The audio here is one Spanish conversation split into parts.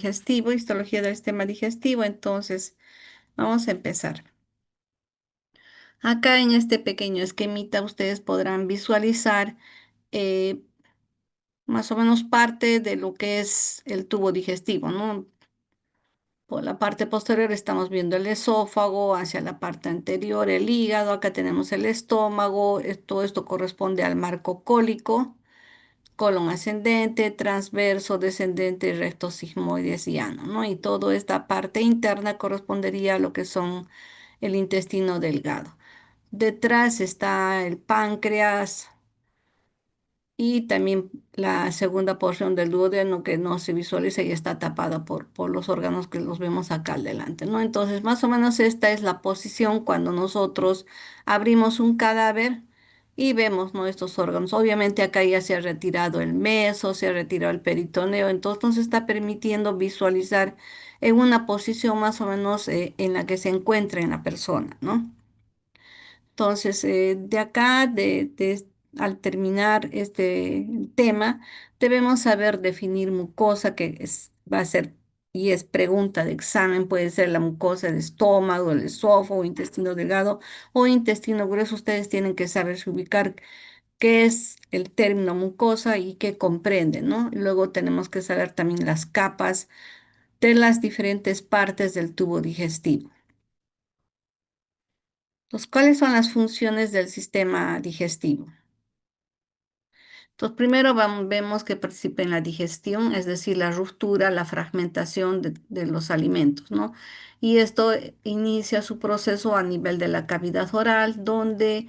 Digestivo, histología del sistema digestivo. Entonces, vamos a empezar. Acá en este pequeño esquemita ustedes podrán visualizar eh, más o menos parte de lo que es el tubo digestivo, ¿no? Por la parte posterior estamos viendo el esófago, hacia la parte anterior el hígado, acá tenemos el estómago, todo esto corresponde al marco cólico, colon ascendente, transverso, descendente, recto sigmoides y ano, ¿no? Y toda esta parte interna correspondería a lo que son el intestino delgado. Detrás está el páncreas y también la segunda porción del duodeno que no se visualiza y está tapada por los órganos que los vemos acá al delante, ¿no? Entonces, más o menos esta es la posición cuando nosotros abrimos un cadáver y vemos, ¿no? Estos órganos. Obviamente acá ya se ha retirado el meso, se ha retirado el peritoneo, entonces nos está permitiendo visualizar en una posición más o menos en la que se encuentra en la persona, ¿no? Entonces, de acá, al terminar este tema, debemos saber definir mucosa, va a ser y es pregunta de examen, puede ser la mucosa del estómago, el esófago, intestino delgado o intestino grueso. Ustedes tienen que saber ubicar qué es el término mucosa y qué comprende, ¿no? Luego tenemos que saber también las capas de las diferentes partes del tubo digestivo. Entonces, ¿cuáles son las funciones del sistema digestivo? Entonces, primero vemos que participa en la digestión, es decir, la ruptura, la fragmentación de los alimentos, ¿no? Y esto inicia su proceso a nivel de la cavidad oral, donde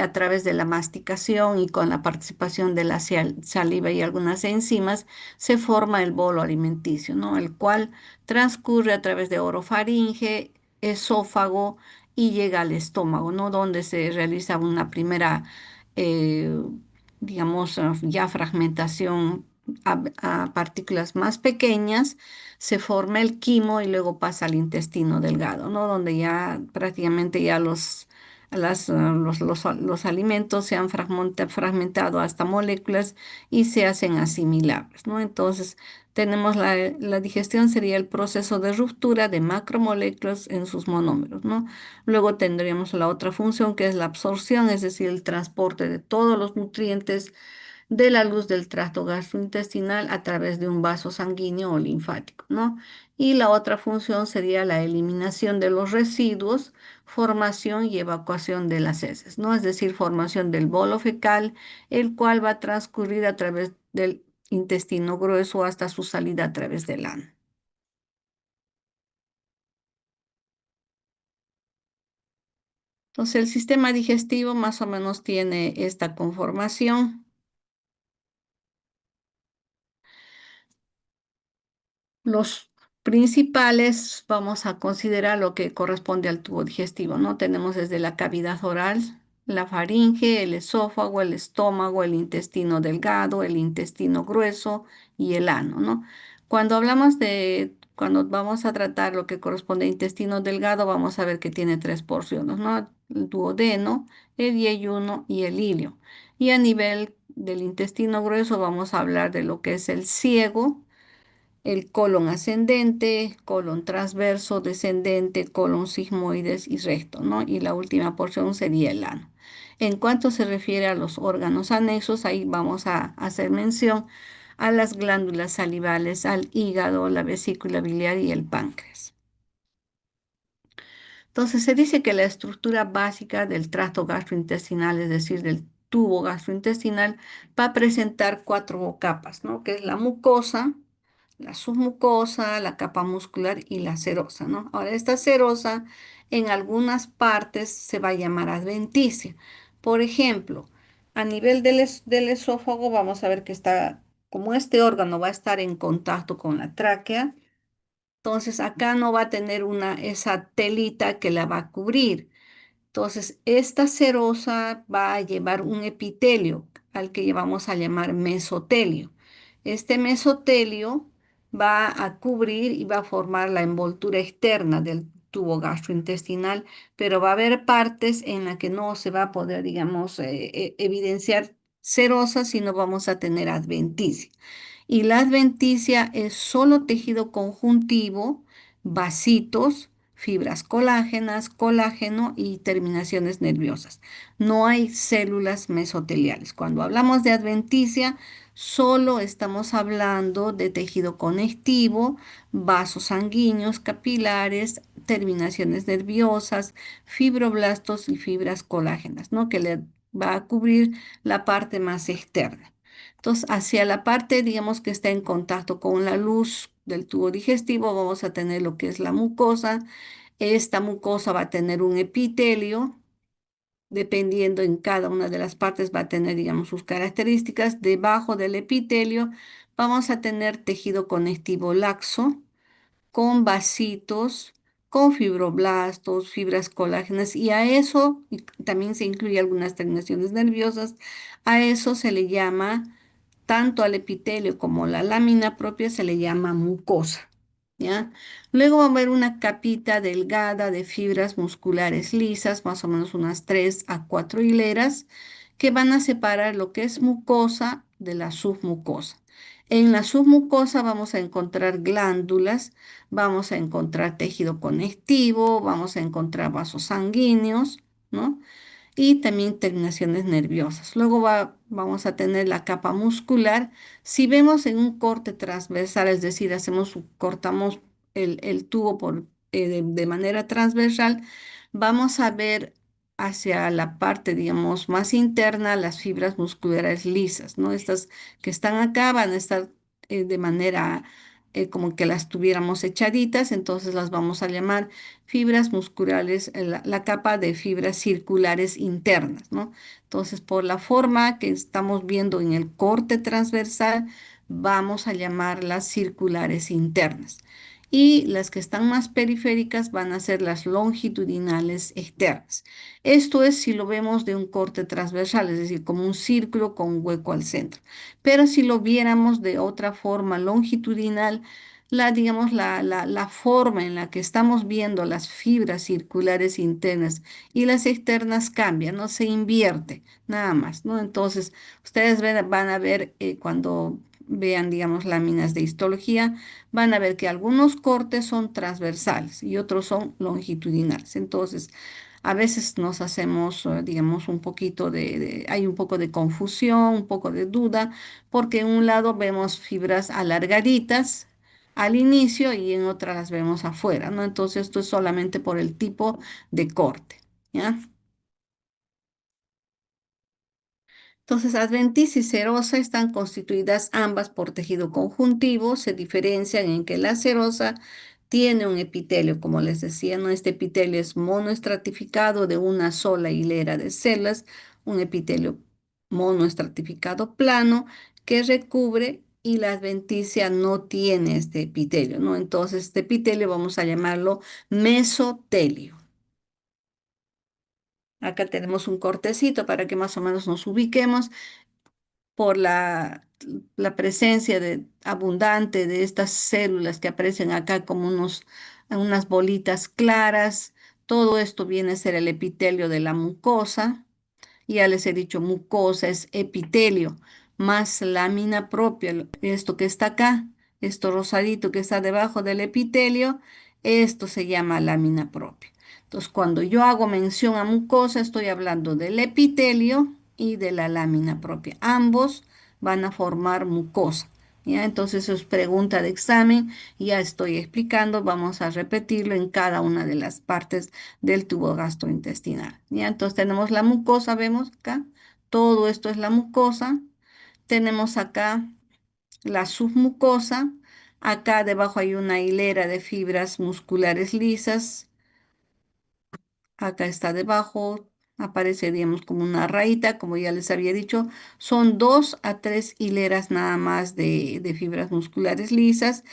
a través de la masticación y con la participación de la saliva y algunas enzimas, se forma el bolo alimenticio, ¿no? El cual transcurre a través de orofaringe, esófago y llega al estómago, ¿no? Donde se realiza una primera eh, digamos, ya fragmentación a partículas más pequeñas, se forma el quimo y luego pasa al intestino delgado, ¿no? Donde ya prácticamente ya los alimentos se han fragmentado hasta moléculas y se hacen asimilables, ¿no? Entonces, tenemos la digestión sería el proceso de ruptura de macromoléculas en sus monómeros, ¿no? Luego tendríamos la otra función que es la absorción, es decir, el transporte de todos los nutrientes de la luz del tracto gastrointestinal a través de un vaso sanguíneo o linfático, ¿no? Y la otra función sería la eliminación de los residuos, formación y evacuación de las heces, ¿no? Es decir, formación del bolo fecal, el cual va a transcurrir a través del intestino grueso hasta su salida a través del ano. Entonces, el sistema digestivo más o menos tiene esta conformación. Los principales vamos a considerar lo que corresponde al tubo digestivo, ¿no? Tenemos desde la cavidad oral, la faringe, el esófago, el estómago, el intestino delgado, el intestino grueso y el ano, ¿no? Cuando vamos a tratar lo que corresponde a intestino delgado, vamos a ver que tiene tres porciones, ¿no? El duodeno, el yeyuno y el ilio. Y a nivel del intestino grueso vamos a hablar de lo que es el ciego, el colon ascendente, colon transverso, descendente, colon sigmoides y recto, ¿no? Y la última porción sería el ano. En cuanto se refiere a los órganos anexos, ahí vamos a hacer mención a las glándulas salivales, al hígado, la vesícula biliar y el páncreas. Entonces se dice que la estructura básica del tracto gastrointestinal, es decir, del tubo gastrointestinal, va a presentar cuatro capas, ¿no? Que es la mucosa, la submucosa, la capa muscular y la serosa, ¿no? Ahora, esta serosa en algunas partes se va a llamar adventicia. Por ejemplo, a nivel del esófago vamos a ver que está, como este órgano va a estar en contacto con la tráquea, entonces acá no va a tener esa telita que la va a cubrir. Entonces, esta serosa va a llevar un epitelio al que vamos a llamar mesotelio. Este mesotelio va a cubrir y va a formar la envoltura externa del tubo gastrointestinal, pero va a haber partes en las que no se va a poder, digamos, evidenciar serosa, sino vamos a tener adventicia. Y la adventicia es solo tejido conjuntivo, vasitos, fibras colágenas, colágeno y terminaciones nerviosas. No hay células mesoteliales. Cuando hablamos de adventicia, solo estamos hablando de tejido conectivo, vasos sanguíneos, capilares, terminaciones nerviosas, fibroblastos y fibras colágenas, ¿no? Que le va a cubrir la parte más externa. Entonces, hacia la parte, digamos, que está en contacto con la luz del tubo digestivo, vamos a tener lo que es la mucosa. Esta mucosa va a tener un epitelio, dependiendo en cada una de las partes, va a tener, digamos, sus características. Debajo del epitelio vamos a tener tejido conectivo laxo con vasitos, con fibroblastos, fibras colágenas y a eso, y también se incluye algunas terminaciones nerviosas, a eso se le llama, tanto al epitelio como la lámina propia se le llama mucosa, ¿ya? Luego va a haber una capita delgada de fibras musculares lisas, más o menos unas 3 a 4 hileras, que van a separar lo que es mucosa de la submucosa. En la submucosa vamos a encontrar glándulas, vamos a encontrar tejido conectivo, vamos a encontrar vasos sanguíneos, ¿no? Y también terminaciones nerviosas. Luego vamos a tener la capa muscular. Si vemos en un corte transversal, es decir, cortamos el tubo de manera transversal, vamos a ver hacia la parte, digamos, más interna las fibras musculares lisas, ¿no? Estas que están acá van a estar de manera como que las tuviéramos echaditas, entonces las vamos a llamar fibras musculares, la capa de fibras circulares internas, ¿no? Entonces, por la forma que estamos viendo en el corte transversal, vamos a llamarlas circulares internas. Y las que están más periféricas van a ser las longitudinales externas. Esto es si lo vemos de un corte transversal, es decir, como un círculo con un hueco al centro. Pero si lo viéramos de otra forma longitudinal, digamos, la forma en la que estamos viendo las fibras circulares internas y las externas cambia, no se invierte, nada más, ¿no? Entonces, ustedes van a ver cuando vean, digamos, láminas de histología, van a ver que algunos cortes son transversales y otros son longitudinales. Entonces, a veces nos hacemos, digamos, un poquito hay un poco de confusión, un poco de duda, porque en un lado vemos fibras alargaditas al inicio y en otras las vemos afuera, ¿no? Entonces esto es solamente por el tipo de corte, ¿ya? Entonces, adventicia y serosa están constituidas ambas por tejido conjuntivo, se diferencian en que la serosa tiene un epitelio, como les decía, ¿no? Este epitelio es monoestratificado de una sola hilera de células, un epitelio monoestratificado plano que recubre y la adventicia no tiene este epitelio, ¿no? Entonces, este epitelio vamos a llamarlo mesotelio. Acá tenemos un cortecito para que más o menos nos ubiquemos por la presencia abundante de estas células que aparecen acá como unas bolitas claras. Todo esto viene a ser el epitelio de la mucosa. Ya les he dicho, mucosa es epitelio, más lámina propia, esto que está acá, esto rosadito que está debajo del epitelio, esto se llama lámina propia. Entonces, cuando yo hago mención a mucosa, estoy hablando del epitelio y de la lámina propia. Ambos van a formar mucosa. ¿Ya? Entonces, eso es pregunta de examen. Ya estoy explicando, vamos a repetirlo en cada una de las partes del tubo gastrointestinal. ¿Ya? Entonces tenemos la mucosa, vemos acá, todo esto es la mucosa. Tenemos acá la submucosa, acá debajo hay una hilera de fibras musculares lisas, acá está debajo, aparece, digamos, como una rayita, como ya les había dicho, son 2 a 3 hileras nada más de fibras musculares lisas.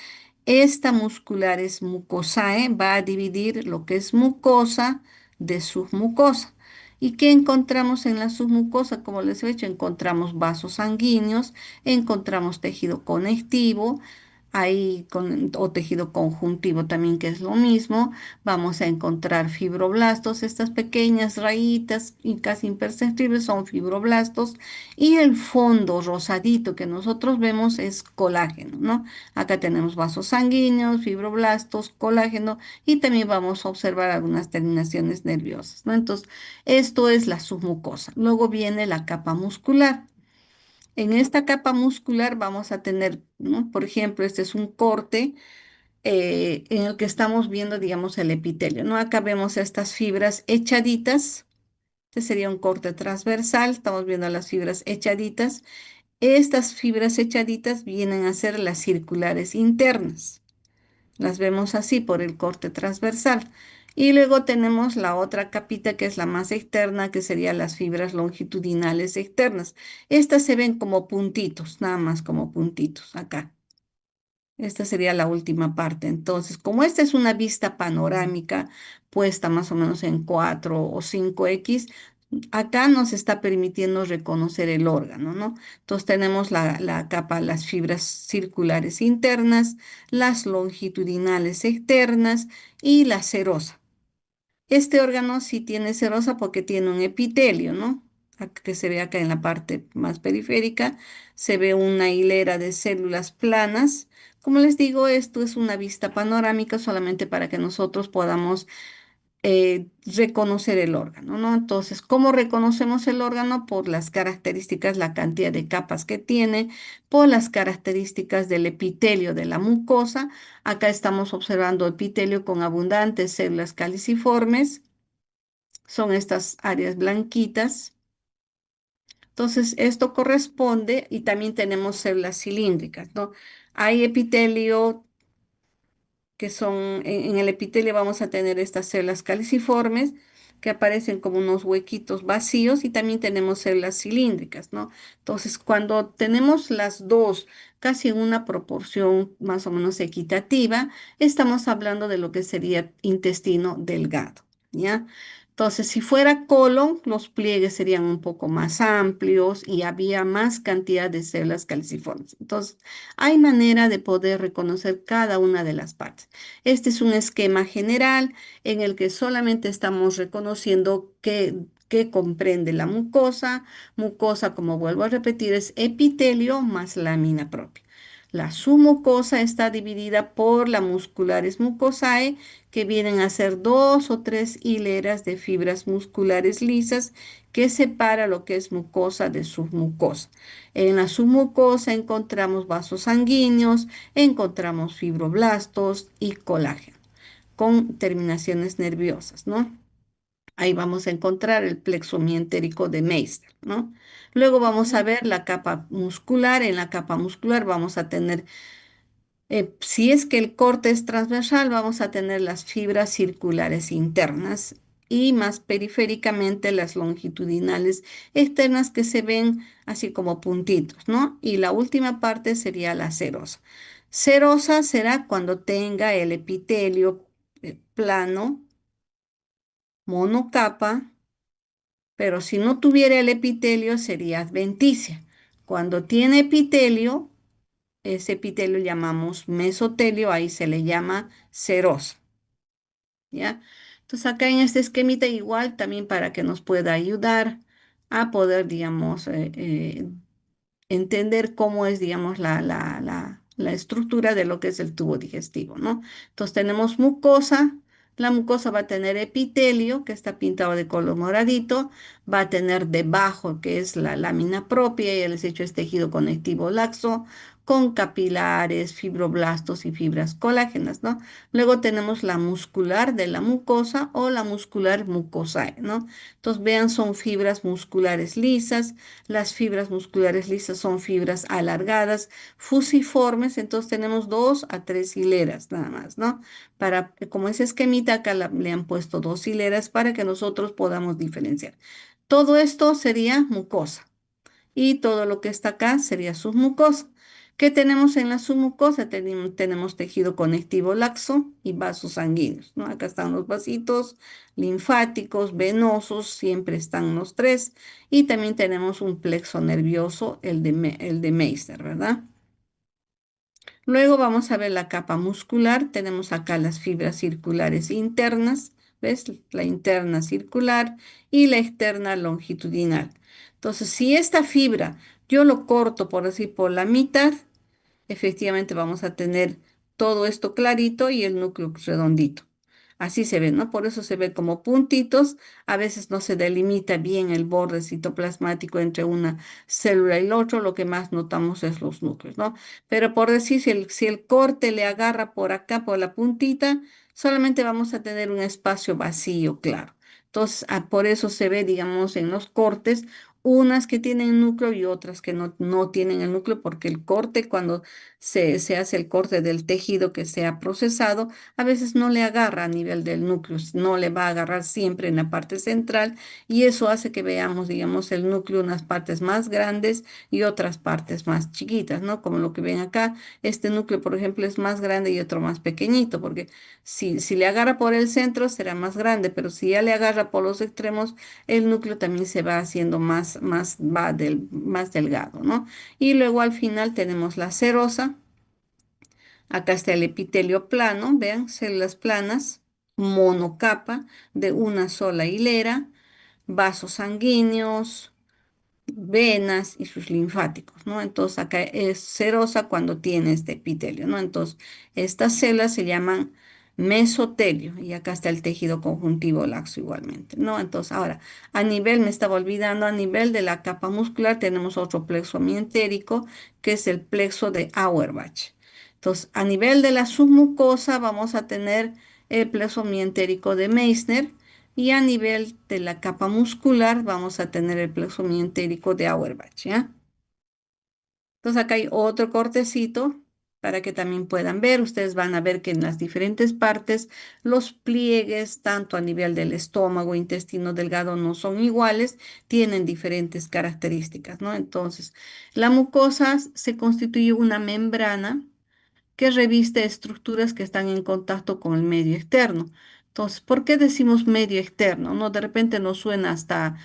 Esta muscular es mucosae, va a dividir lo que es mucosa de submucosa. ¿Y qué encontramos en la submucosa? Como les he dicho, encontramos vasos sanguíneos, encontramos tejido conectivo, Ahí o tejido conjuntivo también, que es lo mismo, vamos a encontrar fibroblastos, estas pequeñas rayitas y casi imperceptibles son fibroblastos, y el fondo rosadito que nosotros vemos es colágeno, ¿no? Acá tenemos vasos sanguíneos, fibroblastos, colágeno, y también vamos a observar algunas terminaciones nerviosas, ¿no? Entonces, esto es la submucosa. Luego viene la capa muscular. En esta capa muscular vamos a tener, ¿no? Por ejemplo, este es un corte en el que estamos viendo, digamos, el epitelio, ¿no? Acá vemos estas fibras echaditas. Este sería un corte transversal. Estamos viendo las fibras echaditas. Estas fibras echaditas vienen a ser las circulares internas. Las vemos así por el corte transversal. Y luego tenemos la otra capita que es la más externa, que serían las fibras longitudinales externas. Estas se ven como puntitos, nada más como puntitos acá. Esta sería la última parte. Entonces, como esta es una vista panorámica puesta más o menos en 4 o 5x, acá nos está permitiendo reconocer el órgano, ¿no? Entonces tenemos la capa, las fibras circulares internas, las longitudinales externas y la serosa. Este órgano sí tiene serosa porque tiene un epitelio, ¿no? Que se ve acá en la parte más periférica, se ve una hilera de células planas. Como les digo, esto es una vista panorámica solamente para que nosotros podamos reconocer el órgano, ¿no? Entonces, ¿cómo reconocemos el órgano? Por las características, la cantidad de capas que tiene, por las características del epitelio de la mucosa. Acá estamos observando epitelio con abundantes células caliciformes, son estas áreas blanquitas. Entonces, esto corresponde, y también tenemos células cilíndricas, ¿no? Hay epitelio que son, en el epitelio vamos a tener estas células caliciformes que aparecen como unos huequitos vacíos, y también tenemos células cilíndricas, ¿no? Entonces, cuando tenemos las dos casi en una proporción más o menos equitativa, estamos hablando de lo que sería intestino delgado, ¿ya? Entonces, si fuera colon, los pliegues serían un poco más amplios y había más cantidad de células caliciformes. Entonces, hay manera de poder reconocer cada una de las partes. Este es un esquema general en el que solamente estamos reconociendo qué comprende la mucosa. Mucosa, como vuelvo a repetir, es epitelio más lámina propia. La submucosa está dividida por la musculares mucosae, que vienen a ser dos o tres hileras de fibras musculares lisas que separa lo que es mucosa de submucosa. En la submucosa encontramos vasos sanguíneos, encontramos fibroblastos y colágeno con terminaciones nerviosas, ¿no? Ahí vamos a encontrar el plexo mientérico de Meister, ¿no? Luego vamos a ver la capa muscular. En la capa muscular vamos a tener, si es que el corte es transversal, vamos a tener las fibras circulares internas y más periféricamente las longitudinales externas, que se ven así como puntitos, ¿no? Y la última parte sería la serosa. Serosa será cuando tenga el epitelio plano, monocapa, pero si no tuviera el epitelio sería adventicia. Cuando tiene epitelio, ese epitelio llamamos mesotelio, ahí se le llama serosa, ¿ya? Entonces acá en este esquemita igual también para que nos pueda ayudar a poder, digamos, entender cómo es, digamos, la estructura de lo que es el tubo digestivo, ¿no? Entonces tenemos mucosa. La mucosa va a tener epitelio, que está pintado de color moradito, va a tener debajo, que es la lámina propia, y les he hecho es tejido conectivo laxo, con capilares, fibroblastos y fibras colágenas, ¿no? Luego tenemos la muscular de la mucosa o la muscular mucosae, ¿no? Entonces vean, son fibras musculares lisas. Las fibras musculares lisas son fibras alargadas, fusiformes. Entonces tenemos dos a tres hileras nada más, ¿no? Para, como ese esquemita, acá le han puesto dos hileras para que nosotros podamos diferenciar. Todo esto sería mucosa, y todo lo que está acá sería submucosa. ¿Qué tenemos en la submucosa? Tenemos tejido conectivo laxo y vasos sanguíneos, ¿no? Acá están los vasitos linfáticos, venosos, siempre están los tres. Y también tenemos un plexo nervioso, el de Meissner, ¿verdad? Luego vamos a ver la capa muscular. Tenemos acá las fibras circulares internas, ¿ves? La interna circular y la externa longitudinal. Entonces, si esta fibra yo lo corto por decir por la mitad, efectivamente vamos a tener todo esto clarito y el núcleo redondito. Así se ve, ¿no? Por eso se ve como puntitos. A veces no se delimita bien el borde citoplasmático entre una célula y la otra. Lo que más notamos es los núcleos, ¿no? Pero por decir, si el corte le agarra por acá, por la puntita, solamente vamos a tener un espacio vacío, claro. Entonces, por eso se ve, digamos, en los cortes, unas que tienen núcleo y otras que no tienen el núcleo, porque el corte, cuando se hace el corte del tejido que se ha procesado, a veces no le agarra a nivel del núcleo, no le va a agarrar siempre en la parte central y eso hace que veamos, digamos, el núcleo unas partes más grandes y otras partes más chiquitas, ¿no? Como lo que ven acá, este núcleo, por ejemplo, es más grande y otro más pequeñito, porque si le agarra por el centro será más grande, pero si ya le agarra por los extremos, el núcleo también se va haciendo más delgado, ¿no? Y luego al final tenemos la serosa. Acá está el epitelio plano, vean, células planas, monocapa de una sola hilera, vasos sanguíneos, venas y sus linfáticos, ¿no? Entonces acá es serosa cuando tiene este epitelio, ¿no? Entonces estas células se llaman mesotelio y acá está el tejido conjuntivo laxo igualmente, ¿no? Entonces ahora, a nivel, me estaba olvidando, a nivel de la capa muscular tenemos otro plexo mientérico que es el plexo de Auerbach. Entonces, a nivel de la submucosa vamos a tener el plexo mientérico de Meissner y a nivel de la capa muscular vamos a tener el plexo mientérico de Auerbach, ¿ya? Entonces acá hay otro cortecito para que también puedan ver. Ustedes van a ver que en las diferentes partes los pliegues, tanto a nivel del estómago, intestino delgado, no son iguales, tienen diferentes características, ¿no? Entonces, la mucosa se constituye una membrana que reviste estructuras que están en contacto con el medio externo. Entonces, ¿por qué decimos medio externo? No, de repente nos suena hasta,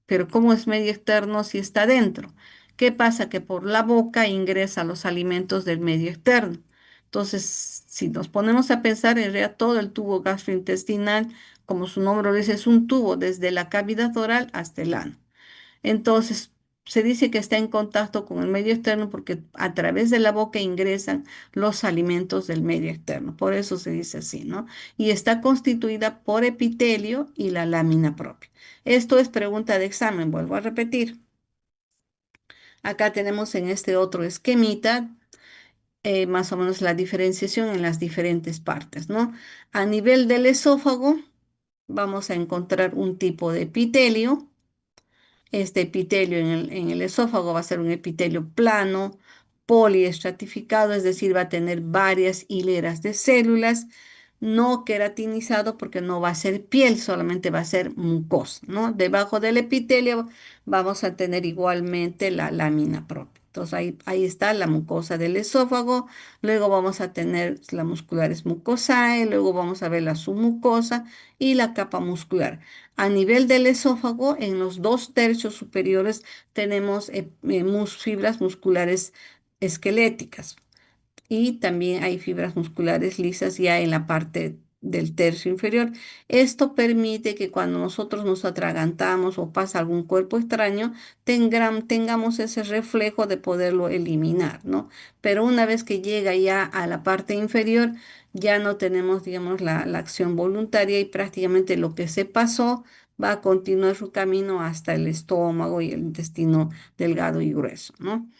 pero ¿cómo es medio externo si está dentro? ¿Qué pasa? Que por la boca ingresa los alimentos del medio externo. Entonces, si nos ponemos a pensar, en realidad todo el tubo gastrointestinal, como su nombre lo dice, es un tubo desde la cavidad oral hasta el ano. Entonces, se dice que está en contacto con el medio externo porque a través de la boca ingresan los alimentos del medio externo. Por eso se dice así, ¿no? Y está constituida por epitelio y la lámina propia. Esto es pregunta de examen, vuelvo a repetir. Acá tenemos en este otro esquemita más o menos la diferenciación en las diferentes partes, ¿no? A nivel del esófago, vamos a encontrar un tipo de epitelio. Este epitelio en el esófago va a ser un epitelio plano, poliestratificado, es decir, va a tener varias hileras de células, no queratinizado porque no va a ser piel, solamente va a ser mucosa, ¿no? Debajo del epitelio vamos a tener igualmente la lámina propia. Entonces ahí está la mucosa del esófago, luego vamos a tener la musculares mucosae, luego vamos a ver la submucosa y la capa muscular. A nivel del esófago, en los dos tercios superiores tenemos fibras musculares esqueléticas y también hay fibras musculares lisas ya en la parte del tercio inferior. Esto permite que cuando nosotros nos atragantamos o pasa algún cuerpo extraño, tengamos ese reflejo de poderlo eliminar, ¿no? Pero una vez que llega ya a la parte inferior, ya no tenemos, digamos, la acción voluntaria y prácticamente lo que se pasó va a continuar su camino hasta el estómago y el intestino delgado y grueso, ¿no?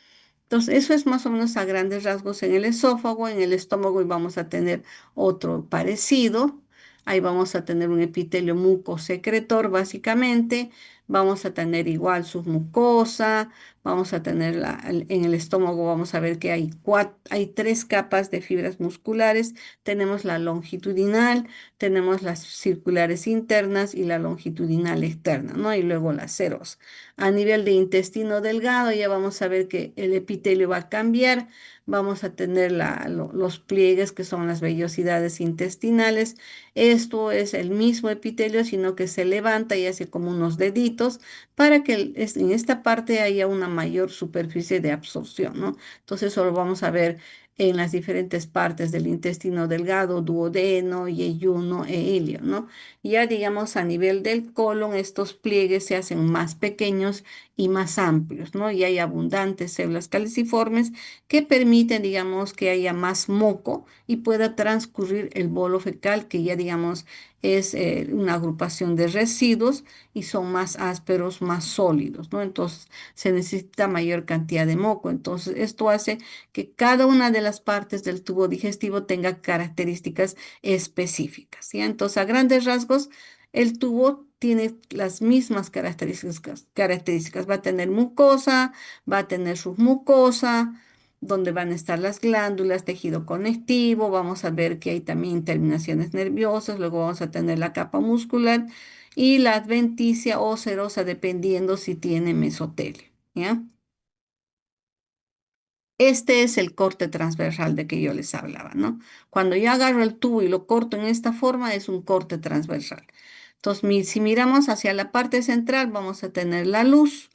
Entonces, eso es más o menos a grandes rasgos en el esófago, en el estómago y vamos a tener otro parecido. Ahí vamos a tener un epitelio mucosecretor básicamente. Vamos a tener igual submucosa. Vamos a tener en el estómago vamos a ver que hay tres capas de fibras musculares. Tenemos la longitudinal, tenemos las circulares internas y la longitudinal externa, ¿no? Y luego las ceros. A nivel de intestino delgado ya vamos a ver que el epitelio va a cambiar, vamos a tener los pliegues que son las vellosidades intestinales. Esto es el mismo epitelio, sino que se levanta y hace como unos deditos para que en esta parte haya una mayor superficie de absorción, ¿no? Entonces eso lo vamos a ver en las diferentes partes del intestino delgado, duodeno, yeyuno e ilio, ¿no? Ya digamos a nivel del colon, estos pliegues se hacen más pequeños y más amplios, ¿no? Y hay abundantes células caliciformes que permiten, digamos, que haya más moco y pueda transcurrir el bolo fecal, que ya, digamos, es una agrupación de residuos y son más ásperos, más sólidos, ¿no? Entonces se necesita mayor cantidad de moco. Entonces esto hace que cada una de las partes del tubo digestivo tenga características específicas, ¿ya? Entonces, a grandes rasgos, el tubo tiene las mismas características. Va a tener mucosa, va a tener submucosa, donde van a estar las glándulas, tejido conectivo, vamos a ver que hay también terminaciones nerviosas, luego vamos a tener la capa muscular y la adventicia o serosa, dependiendo si tiene mesotelio, ¿ya? Este es el corte transversal de que yo les hablaba, ¿no? Cuando yo agarro el tubo y lo corto en esta forma, es un corte transversal. Entonces, si miramos hacia la parte central, vamos a tener la luz,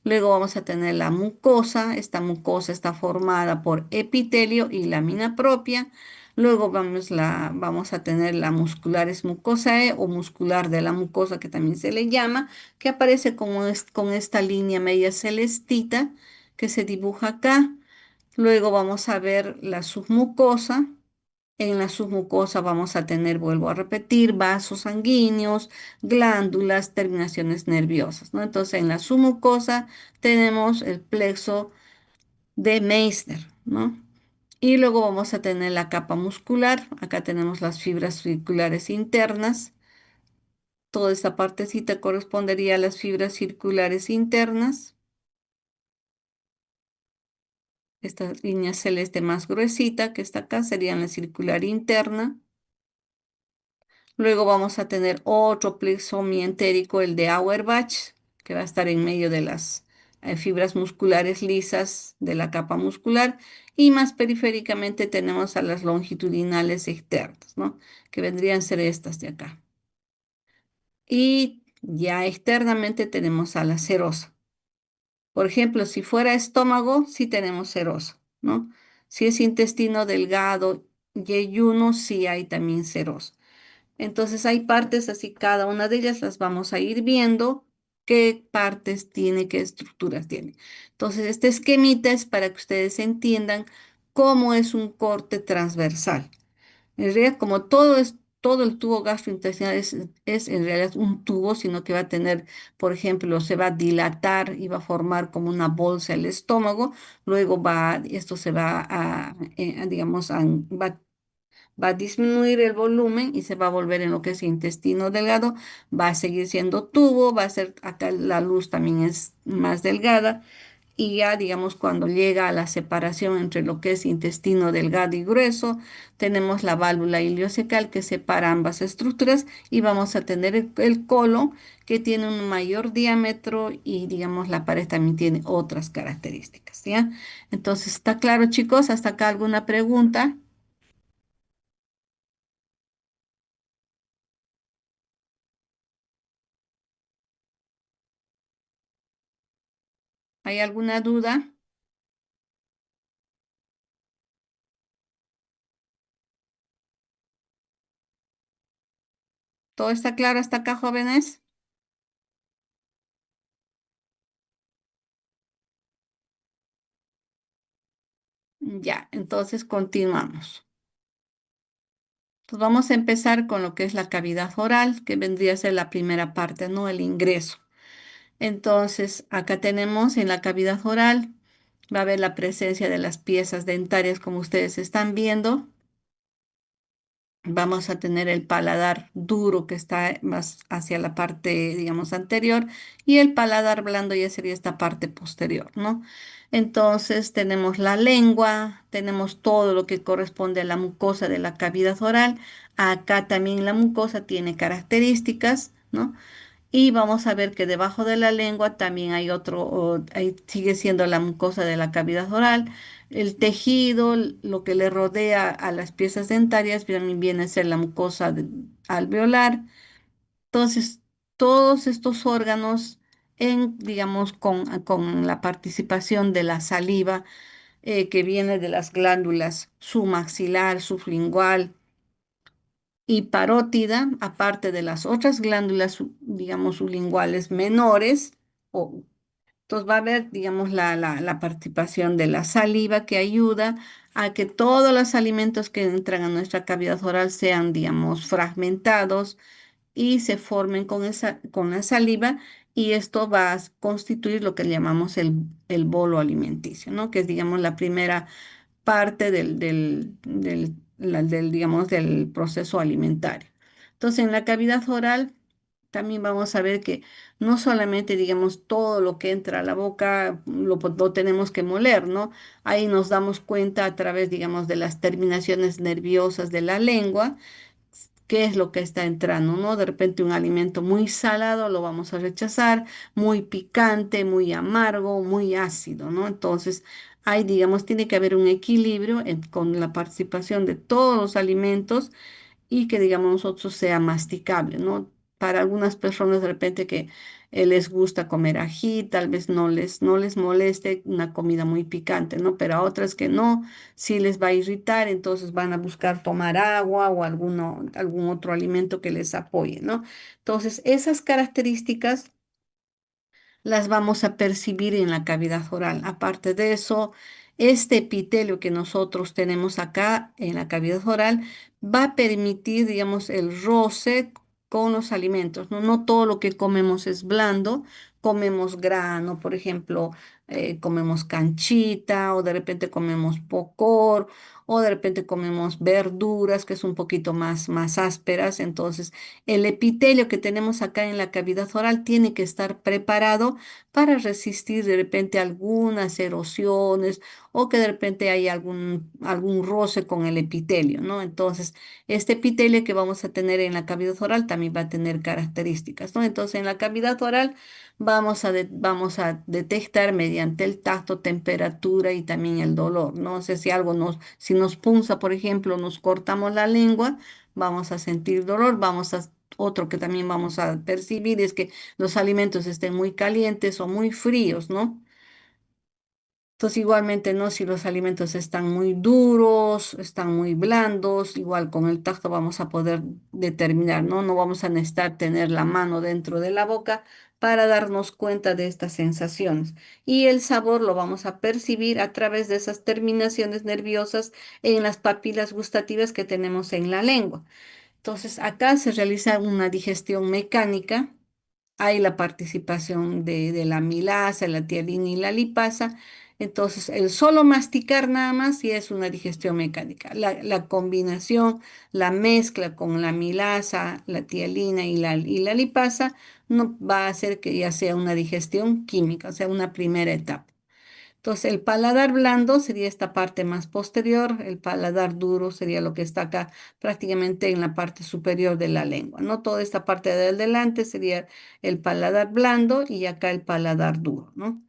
luego vamos a tener la mucosa. Esta mucosa está formada por epitelio y lámina propia. Luego vamos a tener la musculares mucosae o muscular de la mucosa, que también se le llama, que aparece como con esta línea media celestita que se dibuja acá. Luego vamos a ver la submucosa. En la submucosa vamos a tener, vuelvo a repetir, vasos sanguíneos, glándulas, terminaciones nerviosas, ¿no? Entonces, en la submucosa tenemos el plexo de Meissner, ¿no? Y luego vamos a tener la capa muscular. Acá tenemos las fibras circulares internas. Toda esta partecita correspondería a las fibras circulares internas. Esta línea celeste más gruesita que está acá sería la circular interna. Luego vamos a tener otro plexo mientérico, el de Auerbach, que va a estar en medio de las fibras musculares lisas de la capa muscular. Y más periféricamente tenemos a las longitudinales externas, ¿no? Que vendrían a ser estas de acá. Y ya externamente tenemos a la serosa. Por ejemplo, si fuera estómago, sí tenemos serosa, ¿no? Si es intestino delgado, yeyuno, sí hay también serosa. Entonces hay partes así, cada una de ellas las vamos a ir viendo qué partes tiene, qué estructuras tiene. Entonces este esquemita es para que ustedes entiendan cómo es un corte transversal. En realidad, como todo el tubo gastrointestinal es en realidad un tubo, sino que va a tener, por ejemplo, se va a dilatar y va a formar como una bolsa el estómago, luego esto se va digamos, va a disminuir el volumen y se va a volver en lo que es intestino delgado, va a seguir siendo tubo, va a ser, acá la luz también es más delgada y ya digamos cuando llega a la separación entre lo que es intestino delgado y grueso, tenemos la válvula ileocecal que separa ambas estructuras y vamos a tener el colon que tiene un mayor diámetro y digamos la pared también tiene otras características, ¿ya? Entonces, ¿está claro, chicos? ¿Hasta acá alguna pregunta? ¿Hay alguna duda? ¿Todo está claro hasta acá, jóvenes? Ya, entonces continuamos. Pues vamos a empezar con lo que es la cavidad oral, que vendría a ser la primera parte, ¿no? El ingreso. Entonces, acá tenemos en la cavidad oral, va a haber la presencia de las piezas dentarias, como ustedes están viendo. Vamos a tener el paladar duro que está más hacia la parte, digamos, anterior y el paladar blando ya sería esta parte posterior, ¿no? Entonces tenemos la lengua, tenemos todo lo que corresponde a la mucosa de la cavidad oral. Acá también la mucosa tiene características, ¿no? Y vamos a ver que debajo de la lengua también hay otro, ahí sigue siendo la mucosa de la cavidad oral. El tejido, lo que le rodea a las piezas dentarias, también viene a ser la mucosa alveolar. Entonces, todos estos órganos, digamos, con la participación de la saliva, que viene de las glándulas submaxilar, sublingual y parótida, aparte de las otras glándulas, digamos, sublinguales menores. O, entonces va a haber, digamos, la participación de la saliva que ayuda a que todos los alimentos que entran a nuestra cavidad oral sean, digamos, fragmentados y se formen con la saliva, y esto va a constituir lo que llamamos el bolo alimenticio, ¿no? Que es, digamos, la primera parte digamos, del proceso alimentario. Entonces, en la cavidad oral también vamos a ver que no solamente, digamos, todo lo que entra a la boca lo tenemos que moler, ¿no? Ahí nos damos cuenta a través, digamos, de las terminaciones nerviosas de la lengua qué es lo que está entrando, ¿no? De repente un alimento muy salado lo vamos a rechazar, muy picante, muy amargo, muy ácido, ¿no? Entonces, ahí, digamos, tiene que haber un equilibrio con la participación de todos los alimentos y que, digamos, nosotros sea masticable, ¿no? Para algunas personas de repente que les gusta comer ají, tal vez no les moleste una comida muy picante, ¿no? Pero a otras que no, sí les va a irritar, entonces van a buscar tomar agua o algún otro alimento que les apoye, ¿no? Entonces, esas características las vamos a percibir en la cavidad oral. Aparte de eso, este epitelio que nosotros tenemos acá en la cavidad oral va a permitir, digamos, el roce con los alimentos, ¿no? No todo lo que comemos es blando, comemos grano, por ejemplo, comemos canchita o de repente comemos pocor o de repente comemos verduras que es un poquito más ásperas. Entonces, el epitelio que tenemos acá en la cavidad oral tiene que estar preparado para resistir de repente algunas erosiones o que de repente hay algún roce con el epitelio, ¿no? Entonces, este epitelio que vamos a tener en la cavidad oral también va a tener características, ¿no? Entonces, en la cavidad oral vamos a detectar mediante el tacto, temperatura y también el dolor, ¿no? O sea, si nos punza, por ejemplo, nos cortamos la lengua, vamos a sentir dolor, otro que también vamos a percibir es que los alimentos estén muy calientes o muy fríos, ¿no? Entonces, igualmente, ¿no? Si los alimentos están muy duros, están muy blandos, igual con el tacto vamos a poder determinar, ¿no? No vamos a necesitar tener la mano dentro de la boca para darnos cuenta de estas sensaciones. Y el sabor lo vamos a percibir a través de esas terminaciones nerviosas en las papilas gustativas que tenemos en la lengua. Entonces, acá se realiza una digestión mecánica. Hay la participación de la amilasa, la tialina y la lipasa. Entonces, el solo masticar nada más ya es una digestión mecánica. La combinación, la mezcla con la amilasa, la tialina y la lipasa no va a hacer que ya sea una digestión química, o sea, una primera etapa. Entonces, el paladar blando sería esta parte más posterior, el paladar duro sería lo que está acá prácticamente en la parte superior de la lengua, ¿no? Toda esta parte de delante sería el paladar blando y acá el paladar duro, ¿no?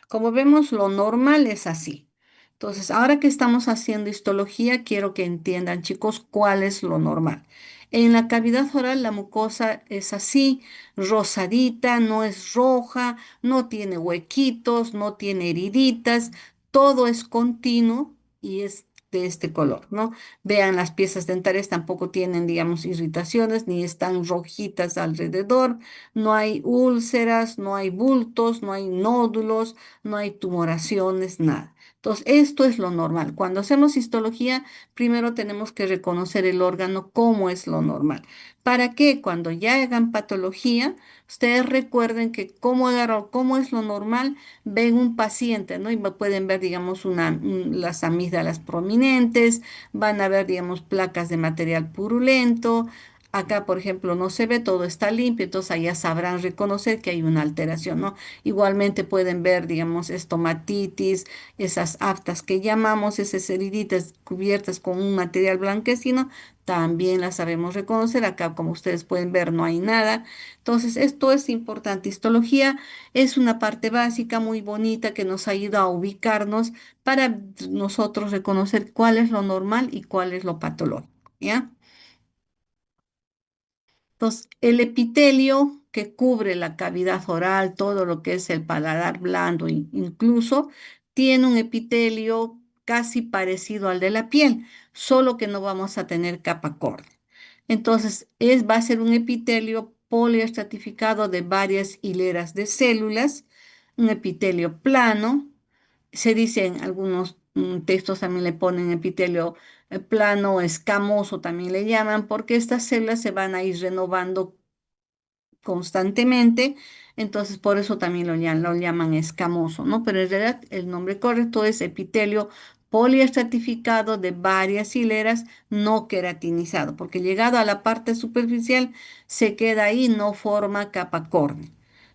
Como vemos, lo normal es así. Entonces, ahora que estamos haciendo histología, quiero que entiendan, chicos, cuál es lo normal. En la cavidad oral, la mucosa es así, rosadita, no es roja, no tiene huequitos, no tiene heriditas, todo es continuo y es de este color, ¿no? Vean, las piezas dentarias tampoco tienen, digamos, irritaciones ni están rojitas alrededor, no hay úlceras, no hay bultos, no hay nódulos, no hay tumoraciones, nada. Entonces, esto es lo normal. Cuando hacemos histología, primero tenemos que reconocer el órgano como es lo normal. Para que cuando ya hagan patología, ustedes recuerden que cómo es lo normal, ven un paciente, ¿no? Y pueden ver, digamos, las amígdalas prominentes, van a ver, digamos, placas de material purulento. Acá, por ejemplo, no se ve, todo está limpio, entonces allá sabrán reconocer que hay una alteración, ¿no? Igualmente pueden ver, digamos, estomatitis, esas aftas que llamamos, esas heriditas cubiertas con un material blanquecino, también las sabemos reconocer. Acá, como ustedes pueden ver, no hay nada. Entonces, esto es importante. Histología es una parte básica muy bonita que nos ayuda a ubicarnos para nosotros reconocer cuál es lo normal y cuál es lo patológico, ¿ya? Entonces, el epitelio que cubre la cavidad oral, todo lo que es el paladar blando, incluso, tiene un epitelio casi parecido al de la piel, solo que no vamos a tener capa córnea. Entonces, va a ser un epitelio poliestratificado de varias hileras de células, un epitelio plano. Se dice en algunos textos también le ponen epitelio plano o escamoso, también le llaman, porque estas células se van a ir renovando constantemente, entonces por eso también lo llaman escamoso, ¿no? Pero en realidad el nombre correcto es epitelio poliestratificado de varias hileras no queratinizado, porque llegado a la parte superficial se queda ahí, no forma capa córnea.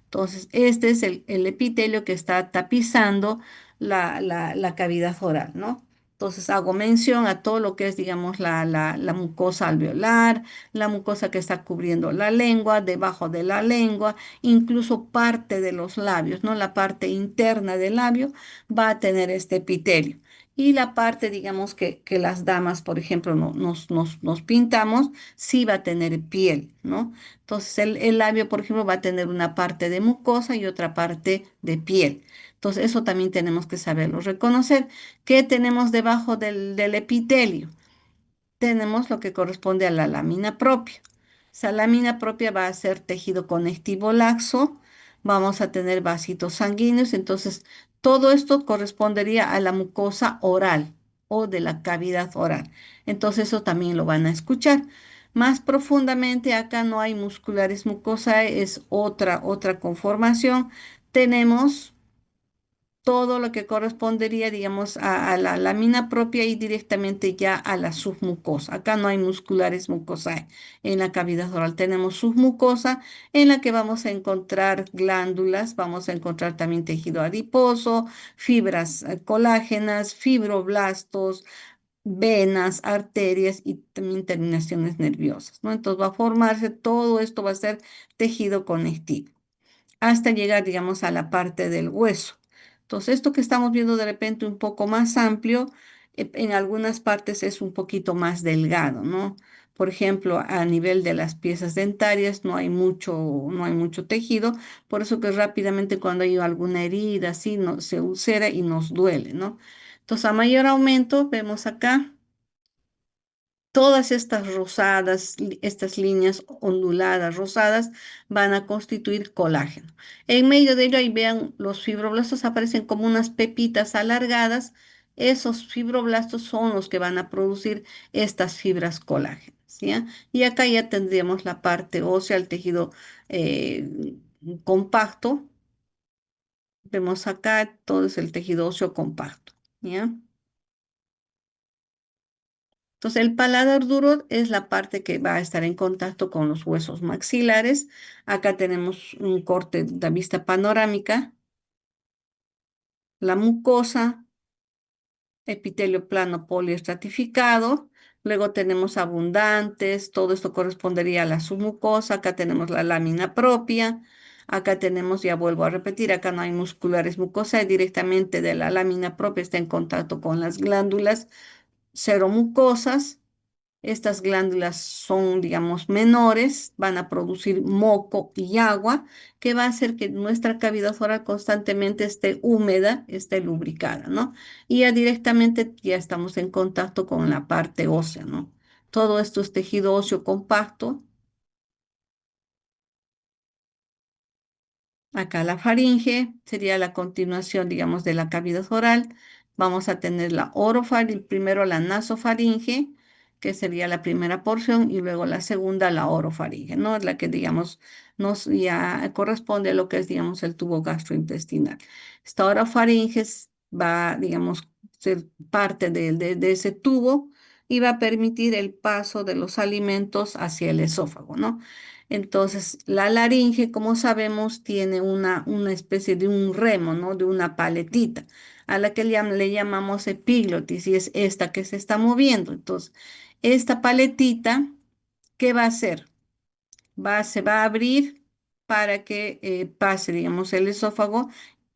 Entonces, este es el epitelio que está tapizando la cavidad oral, ¿no? Entonces, hago mención a todo lo que es, digamos, la mucosa alveolar, la mucosa que está cubriendo la lengua, debajo de la lengua, incluso parte de los labios, ¿no? La parte interna del labio va a tener este epitelio. Y la parte, digamos, que las damas, por ejemplo, nos pintamos, sí va a tener piel, ¿no? Entonces, el labio, por ejemplo, va a tener una parte de mucosa y otra parte de piel. Entonces, eso también tenemos que saberlo reconocer. ¿Qué tenemos debajo del epitelio? Tenemos lo que corresponde a la lámina propia. Esa lámina propia va a ser tejido conectivo laxo, vamos a tener vasitos sanguíneos, entonces todo esto correspondería a la mucosa oral o de la cavidad oral. Entonces eso también lo van a escuchar. Más profundamente, acá no hay musculares mucosae, es otra conformación. Tenemos todo lo que correspondería, digamos, a la lámina propia y directamente ya a la submucosa. Acá no hay musculares mucosae. En la cavidad oral tenemos submucosa en la que vamos a encontrar glándulas, vamos a encontrar también tejido adiposo, fibras colágenas, fibroblastos, venas, arterias y también terminaciones nerviosas, ¿no? Entonces va a formarse, todo esto va a ser tejido conectivo hasta llegar, digamos, a la parte del hueso. Entonces, esto que estamos viendo de repente un poco más amplio, en algunas partes es un poquito más delgado, ¿no? Por ejemplo, a nivel de las piezas dentarias no hay mucho tejido, por eso que rápidamente cuando hay alguna herida así no, se ulcera y nos duele, ¿no? Entonces, a mayor aumento, vemos acá. Todas estas rosadas, estas líneas onduladas rosadas van a constituir colágeno. En medio de ello, ahí vean, los fibroblastos aparecen como unas pepitas alargadas. Esos fibroblastos son los que van a producir estas fibras colágenas, ¿ya? Y acá ya tendríamos la parte ósea, el tejido compacto. Vemos acá, todo es el tejido óseo compacto, ¿ya? Entonces, el paladar duro es la parte que va a estar en contacto con los huesos maxilares. Acá tenemos un corte de la vista panorámica, la mucosa, epitelio plano poliestratificado. Luego tenemos abundantes, todo esto correspondería a la submucosa. Acá tenemos la lámina propia. Acá tenemos, ya vuelvo a repetir, acá no hay musculares mucosa, directamente de la lámina propia está en contacto con las glándulas seromucosas. Estas glándulas son, digamos, menores, van a producir moco y agua, que va a hacer que nuestra cavidad oral constantemente esté húmeda, esté lubricada, ¿no? Y ya directamente ya estamos en contacto con la parte ósea, ¿no? Todo esto es tejido óseo compacto. Acá la faringe sería la continuación, digamos, de la cavidad oral. Vamos a tener la orofaringe, primero la nasofaringe, que sería la primera porción, y luego la segunda, la orofaringe, ¿no? Es la que, digamos, nos ya corresponde a lo que es, digamos, el tubo gastrointestinal. Esta orofaringe va, digamos, ser parte de ese tubo y va a permitir el paso de los alimentos hacia el esófago, ¿no? Entonces, la laringe, como sabemos, tiene una especie de un remo, ¿no? De una paletita, a la que le llamamos epiglotis, y es esta que se está moviendo. Entonces, esta paletita, ¿qué va a hacer? Se va a abrir para que pase, digamos, el esófago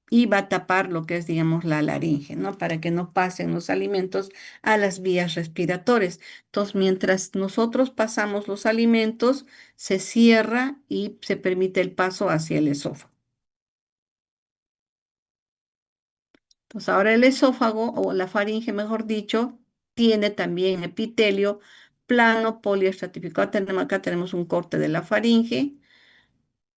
y va a tapar lo que es, digamos, la laringe, ¿no? Para que no pasen los alimentos a las vías respiratorias. Entonces, mientras nosotros pasamos los alimentos, se cierra y se permite el paso hacia el esófago. Entonces, ahora el esófago o la faringe, mejor dicho, tiene también epitelio plano poliestratificado. Acá tenemos un corte de la faringe.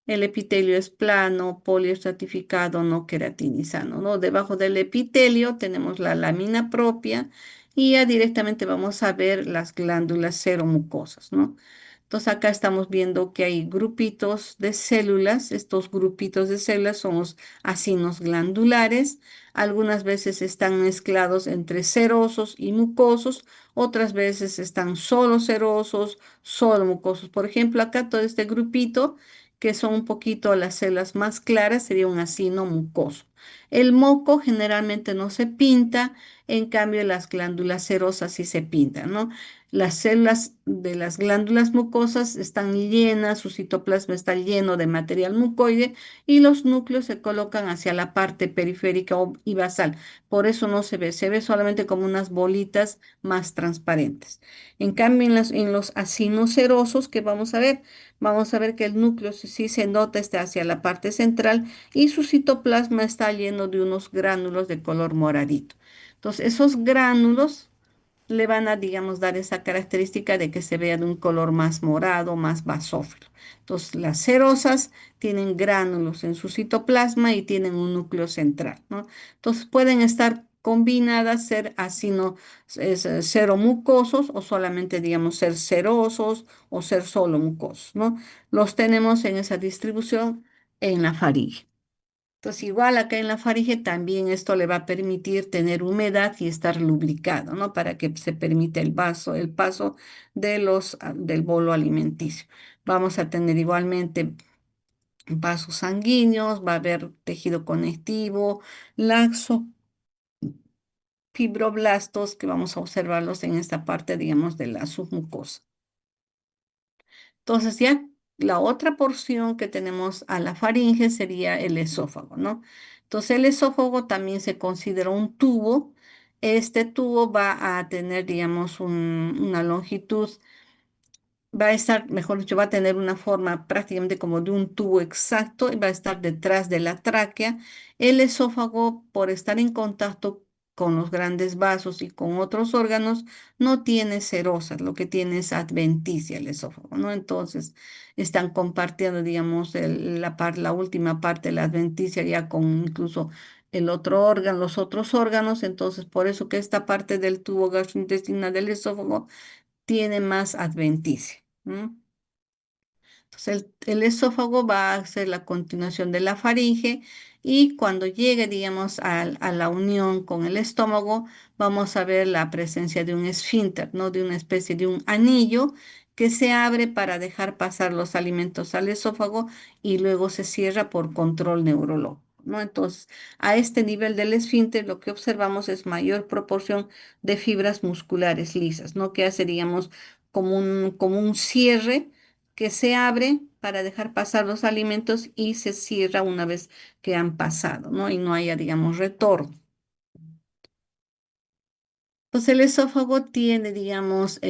El epitelio es plano, poliestratificado, no queratinizado, ¿no? Debajo del epitelio tenemos la lámina propia y ya directamente vamos a ver las glándulas seromucosas, ¿no? Entonces acá estamos viendo que hay grupitos de células. Estos grupitos de células son los acinos glandulares. Algunas veces están mezclados entre serosos y mucosos, otras veces están solo serosos, solo mucosos. Por ejemplo, acá todo este grupito que son un poquito las células más claras, sería un acino mucoso. El moco generalmente no se pinta, en cambio las glándulas serosas sí se pintan, ¿no? Las células de las glándulas mucosas están llenas, su citoplasma está lleno de material mucoide y los núcleos se colocan hacia la parte periférica y basal. Por eso no se ve solamente como unas bolitas más transparentes. En cambio, en los acinos serosos, que vamos a ver que el núcleo sí se nota está hacia la parte central y su citoplasma está lleno de unos gránulos de color moradito. Entonces, esos gránulos le van a, digamos, dar esa característica de que se vea de un color más morado, más basófilo. Entonces, las cerosas tienen gránulos en su citoplasma y tienen un núcleo central, ¿no? Entonces, pueden estar combinadas, ser así, no, seromucosos o solamente, digamos, ser serosos o ser solo mucosos, ¿no? Los tenemos en esa distribución en la faringe. Entonces, igual acá en la faringe también esto le va a permitir tener humedad y estar lubricado, ¿no? Para que se permita el paso de del bolo alimenticio. Vamos a tener igualmente vasos sanguíneos, va a haber tejido conectivo, laxo, fibroblastos, que vamos a observarlos en esta parte, digamos, de la submucosa. Entonces ya la otra porción que tenemos a la faringe sería el esófago, ¿no? Entonces el esófago también se considera un tubo. Este tubo va a tener, digamos, una longitud, va a estar, mejor dicho, va a tener una forma prácticamente como de un tubo exacto y va a estar detrás de la tráquea. El esófago, por estar en contacto con los grandes vasos y con otros órganos, no tiene serosas, lo que tiene es adventicia el esófago, ¿no? Entonces, están compartiendo, digamos, la última parte de la adventicia ya con incluso el otro órgano, los otros órganos, entonces por eso que esta parte del tubo gastrointestinal del esófago tiene más adventicia. ¿M? Entonces, el esófago va a ser la continuación de la faringe y cuando llegue, digamos, a la unión con el estómago, vamos a ver la presencia de un esfínter, ¿no? De una especie de un anillo que se abre para dejar pasar los alimentos al esófago y luego se cierra por control neurológico, ¿no? Entonces, a este nivel del esfínter, lo que observamos es mayor proporción de fibras musculares lisas, ¿no? Que hace, digamos, como un cierre que se abre para dejar pasar los alimentos y se cierra una vez que han pasado, ¿no? Y no haya, digamos, retorno. Pues el esófago tiene, digamos,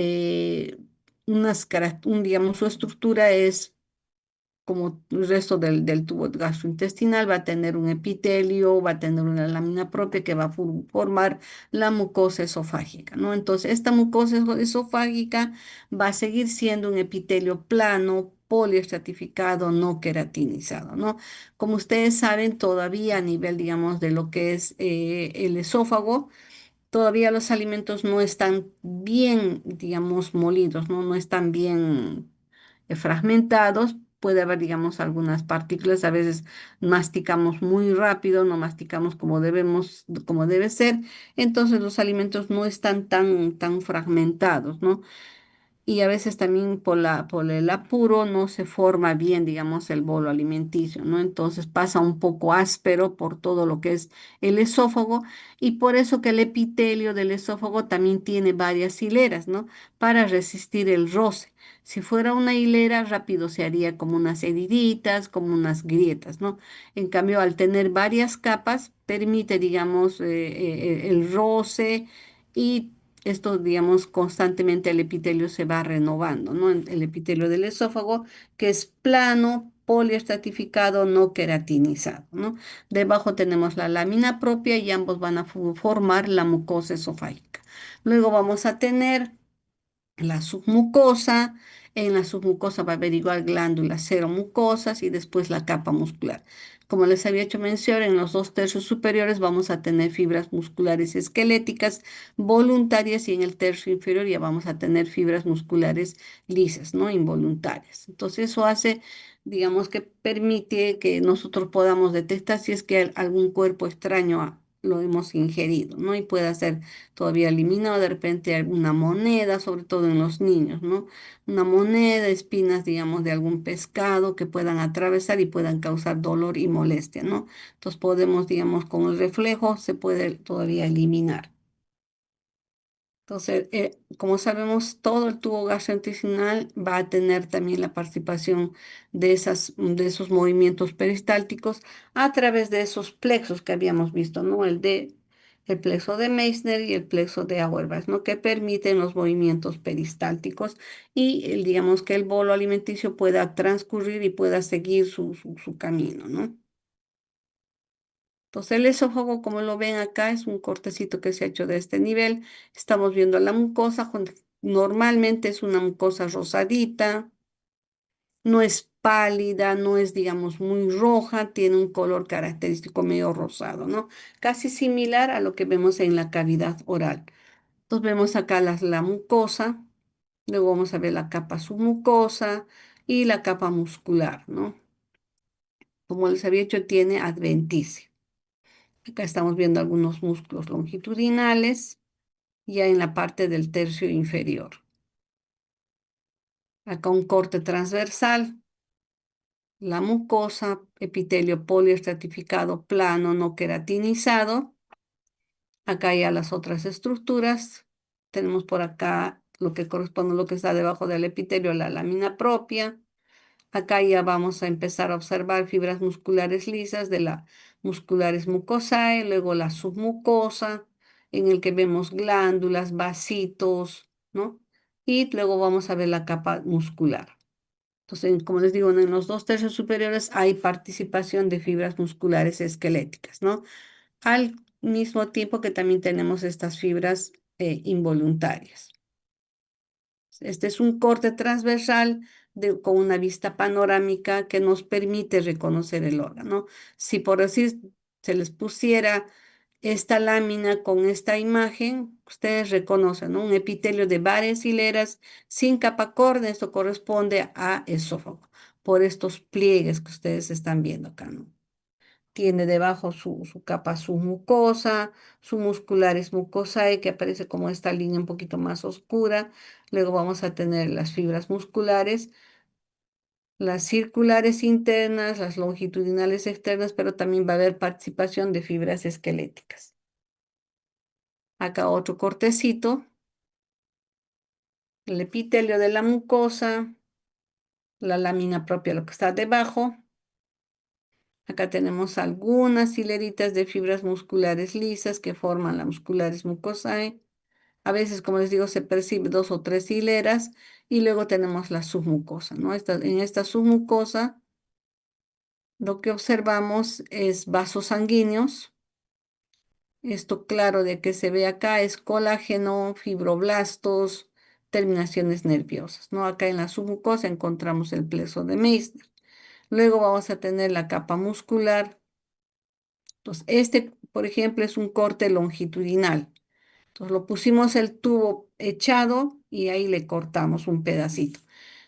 digamos, su estructura es como el resto del tubo gastrointestinal, va a tener un epitelio, va a tener una lámina propia que va a formar la mucosa esofágica, ¿no? Entonces, esta mucosa esofágica va a seguir siendo un epitelio plano, poliestratificado, no queratinizado, ¿no? Como ustedes saben, todavía a nivel, digamos, de lo que es el esófago, todavía los alimentos no están bien, digamos, molidos, ¿no? No están bien fragmentados. Puede haber, digamos, algunas partículas. A veces masticamos muy rápido, no masticamos como debemos, como debe ser. Entonces los alimentos no están tan fragmentados, ¿no? Y a veces también por el apuro no se forma bien, digamos, el bolo alimenticio, ¿no? Entonces pasa un poco áspero por todo lo que es el esófago y por eso que el epitelio del esófago también tiene varias hileras, ¿no? Para resistir el roce. Si fuera una hilera, rápido se haría como unas heriditas, como unas grietas, ¿no? En cambio, al tener varias capas, permite, digamos, el roce y esto, digamos, constantemente el epitelio se va renovando, ¿no? El epitelio del esófago, que es plano, poliestratificado no queratinizado, ¿no? Debajo tenemos la lámina propia y ambos van a formar la mucosa esofágica. Luego vamos a tener la submucosa. En la submucosa va a haber igual glándulas seromucosas y después la capa muscular. Como les había hecho mención, en los dos tercios superiores vamos a tener fibras musculares esqueléticas voluntarias y en el tercio inferior ya vamos a tener fibras musculares lisas, ¿no? Involuntarias. Entonces eso hace, digamos que permite que nosotros podamos detectar si es que algún cuerpo extraño lo hemos ingerido, ¿no? Y puede ser todavía eliminado de repente alguna moneda, sobre todo en los niños, ¿no? Una moneda, espinas, digamos, de algún pescado que puedan atravesar y puedan causar dolor y molestia, ¿no? Entonces podemos, digamos, con el reflejo se puede todavía eliminar. Entonces, como sabemos, todo el tubo gastrointestinal va a tener también la participación de esos movimientos peristálticos a través de esos plexos que habíamos visto, ¿no? El plexo de Meissner y el plexo de Auerbach, ¿no? Que permiten los movimientos peristálticos y digamos que el bolo alimenticio pueda transcurrir y pueda seguir su camino, ¿no? Entonces el esófago, como lo ven acá, es un cortecito que se ha hecho de este nivel. Estamos viendo la mucosa, normalmente es una mucosa rosadita, no es pálida, no es, digamos, muy roja, tiene un color característico medio rosado, ¿no? Casi similar a lo que vemos en la cavidad oral. Entonces vemos acá la mucosa, luego vamos a ver la capa submucosa y la capa muscular, ¿no? Como les había dicho, tiene adventicia. Acá estamos viendo algunos músculos longitudinales, ya en la parte del tercio inferior. Acá un corte transversal, la mucosa, epitelio poliestratificado plano no queratinizado. Acá ya las otras estructuras. Tenemos por acá lo que corresponde a lo que está debajo del epitelio, la lámina propia. Acá ya vamos a empezar a observar fibras musculares lisas de la musculares mucosae, luego la submucosa, en el que vemos glándulas, vasitos, ¿no? Y luego vamos a ver la capa muscular. Entonces, como les digo, en los dos tercios superiores hay participación de fibras musculares esqueléticas, ¿no? Al mismo tiempo que también tenemos estas fibras involuntarias. Este es un corte transversal con una vista panorámica que nos permite reconocer el órgano. Si por decir se les pusiera esta lámina con esta imagen, ustedes reconocen, ¿no? Un epitelio de varias hileras sin capa córnea, esto corresponde a esófago, por estos pliegues que ustedes están viendo acá, ¿no? Tiene debajo su capa submucosa, su muscularis mucosae, que aparece como esta línea un poquito más oscura. Luego vamos a tener las fibras musculares, las circulares internas, las longitudinales externas, pero también va a haber participación de fibras esqueléticas. Acá otro cortecito, el epitelio de la mucosa, la lámina propia, lo que está debajo. Acá tenemos algunas hileritas de fibras musculares lisas que forman la muscularis mucosae. A veces, como les digo, se percibe dos o tres hileras y luego tenemos la submucosa, ¿no? En esta submucosa lo que observamos es vasos sanguíneos. Esto claro de que se ve acá es colágeno, fibroblastos, terminaciones nerviosas, ¿no? Acá en la submucosa encontramos el plexo de Meissner. Luego vamos a tener la capa muscular. Entonces, este, por ejemplo, es un corte longitudinal. Entonces lo pusimos el tubo echado y ahí le cortamos un pedacito.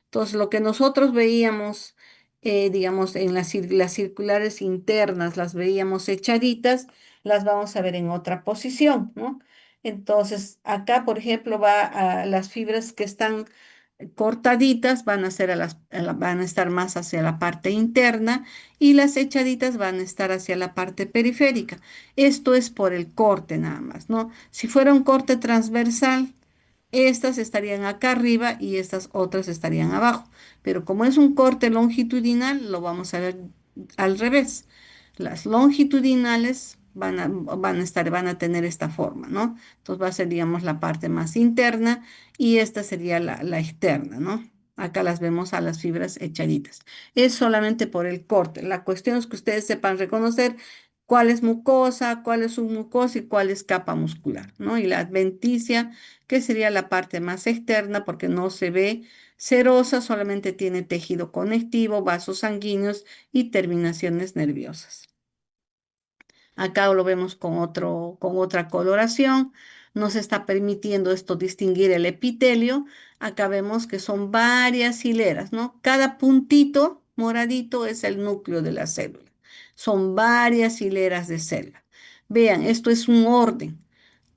Entonces lo que nosotros veíamos, digamos, en las circulares internas, las veíamos echaditas, las vamos a ver en otra posición, ¿no? Entonces acá, por ejemplo, va a las fibras que están cortaditas van a ser van a estar más hacia la parte interna y las echaditas van a estar hacia la parte periférica. Esto es por el corte nada más, ¿no? Si fuera un corte transversal, estas estarían acá arriba y estas otras estarían abajo. Pero como es un corte longitudinal, lo vamos a ver al revés. Las longitudinales van a tener esta forma, ¿no? Entonces va a ser, digamos, la parte más interna y esta sería la externa, ¿no? Acá las vemos a las fibras echaditas. Es solamente por el corte. La cuestión es que ustedes sepan reconocer cuál es mucosa, cuál es submucosa y cuál es capa muscular, ¿no? Y la adventicia, que sería la parte más externa porque no se ve serosa, solamente tiene tejido conectivo, vasos sanguíneos y terminaciones nerviosas. Acá lo vemos con otra coloración. Nos está permitiendo esto distinguir el epitelio. Acá vemos que son varias hileras, ¿no? Cada puntito moradito es el núcleo de la célula. Son varias hileras de células. Vean, esto es un orden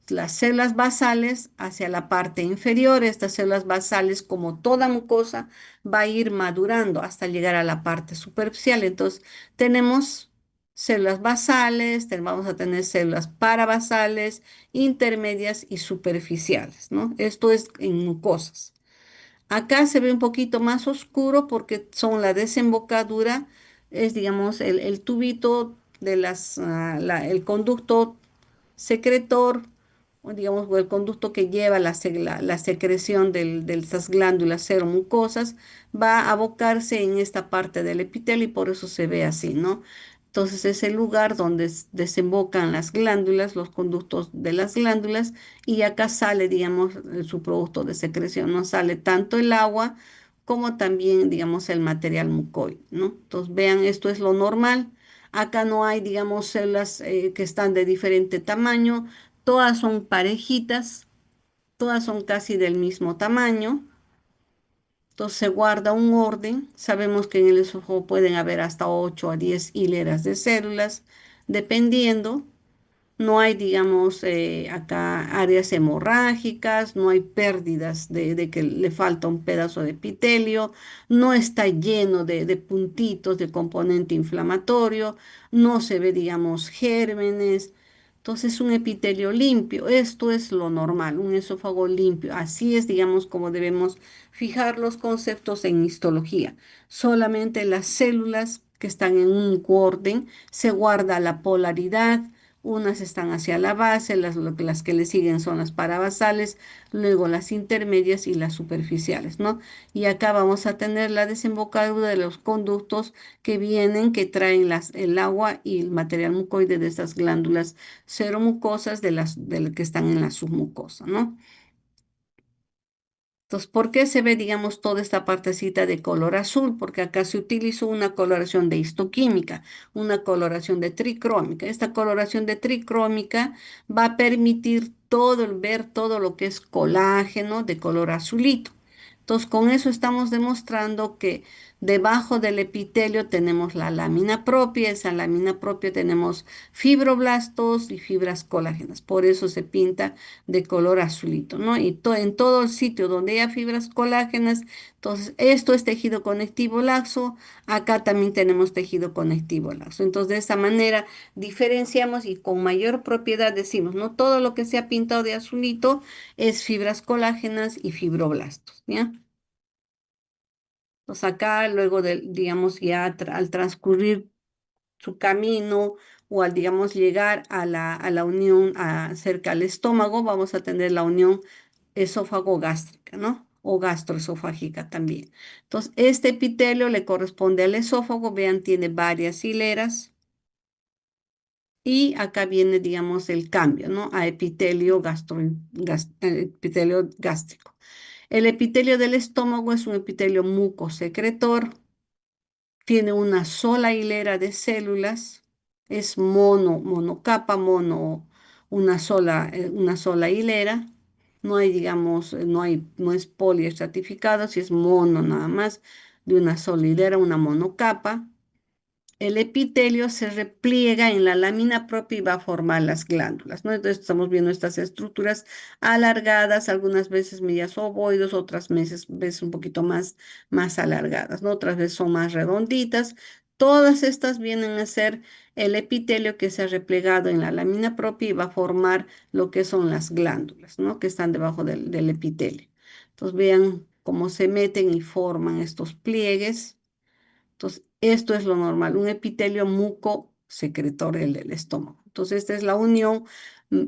las células basales hacia la parte inferior. Estas células basales, como toda mucosa, va a ir madurando hasta llegar a la parte superficial. Entonces, tenemos células basales, vamos a tener células parabasales, intermedias y superficiales, ¿no? Esto es en mucosas. Acá se ve un poquito más oscuro porque son la desembocadura, es digamos el tubito de el conducto secretor, o digamos, o el conducto que lleva la secreción de estas glándulas seromucosas, va a abocarse en esta parte del epitelio y por eso se ve así, ¿no? Entonces es el lugar donde desembocan las glándulas, los conductos de las glándulas, y acá sale, digamos, su producto de secreción, ¿no? Sale tanto el agua como también, digamos, el material mucoide, ¿no? Entonces vean, esto es lo normal. Acá no hay, digamos, células que están de diferente tamaño, todas son parejitas, todas son casi del mismo tamaño. Entonces se guarda un orden. Sabemos que en el esófago pueden haber hasta 8 a 10 hileras de células, dependiendo. No hay, digamos, acá áreas hemorrágicas, no hay pérdidas de que le falta un pedazo de epitelio, no está lleno de puntitos de componente inflamatorio, no se ve, digamos, gérmenes. Entonces, un epitelio limpio, esto es lo normal, un esófago limpio. Así es, digamos, como debemos fijar los conceptos en histología. Solamente las células que están en un orden se guarda la polaridad. Unas están hacia la base, las que le siguen son las parabasales, luego las intermedias y las superficiales, ¿no? Y acá vamos a tener la desembocadura de los conductos que vienen, que traen el agua y el material mucoide de estas glándulas seromucosas que están en la submucosa, ¿no? Entonces, ¿por qué se ve, digamos, toda esta partecita de color azul? Porque acá se utilizó una coloración de histoquímica, una coloración de tricrómica. Esta coloración de tricrómica va a permitir ver todo lo que es colágeno de color azulito. Entonces, con eso estamos demostrando que debajo del epitelio tenemos la lámina propia. Esa lámina propia tenemos fibroblastos y fibras colágenas. Por eso se pinta de color azulito, ¿no? Y en todo el sitio donde haya fibras colágenas, entonces esto es tejido conectivo laxo, acá también tenemos tejido conectivo laxo. Entonces de esa manera diferenciamos y con mayor propiedad decimos, no todo lo que se ha pintado de azulito es fibras colágenas y fibroblastos, ¿ya? Entonces acá luego digamos, ya al transcurrir su camino o al, digamos, llegar a la unión cerca al estómago, vamos a tener la unión esófago-gástrica, ¿no? O gastroesofágica también. Entonces, este epitelio le corresponde al esófago, vean, tiene varias hileras y acá viene, digamos, el cambio, ¿no? A epitelio gástrico. El epitelio del estómago es un epitelio mucosecretor, tiene una sola hilera de células, es monocapa, una sola hilera. No hay, digamos, no es poliestratificado, si es mono nada más, de una sola hilera, una monocapa. El epitelio se repliega en la lámina propia y va a formar las glándulas, ¿no? Entonces estamos viendo estas estructuras alargadas, algunas veces medias ovoides, otras veces un poquito más alargadas, ¿no? Otras veces son más redonditas. Todas estas vienen a ser el epitelio que se ha replegado en la lámina propia y va a formar lo que son las glándulas, ¿no? Que están debajo del epitelio. Entonces vean cómo se meten y forman estos pliegues. Entonces, esto es lo normal, un epitelio mucosecretor del estómago. Entonces, esta es la unión. mm,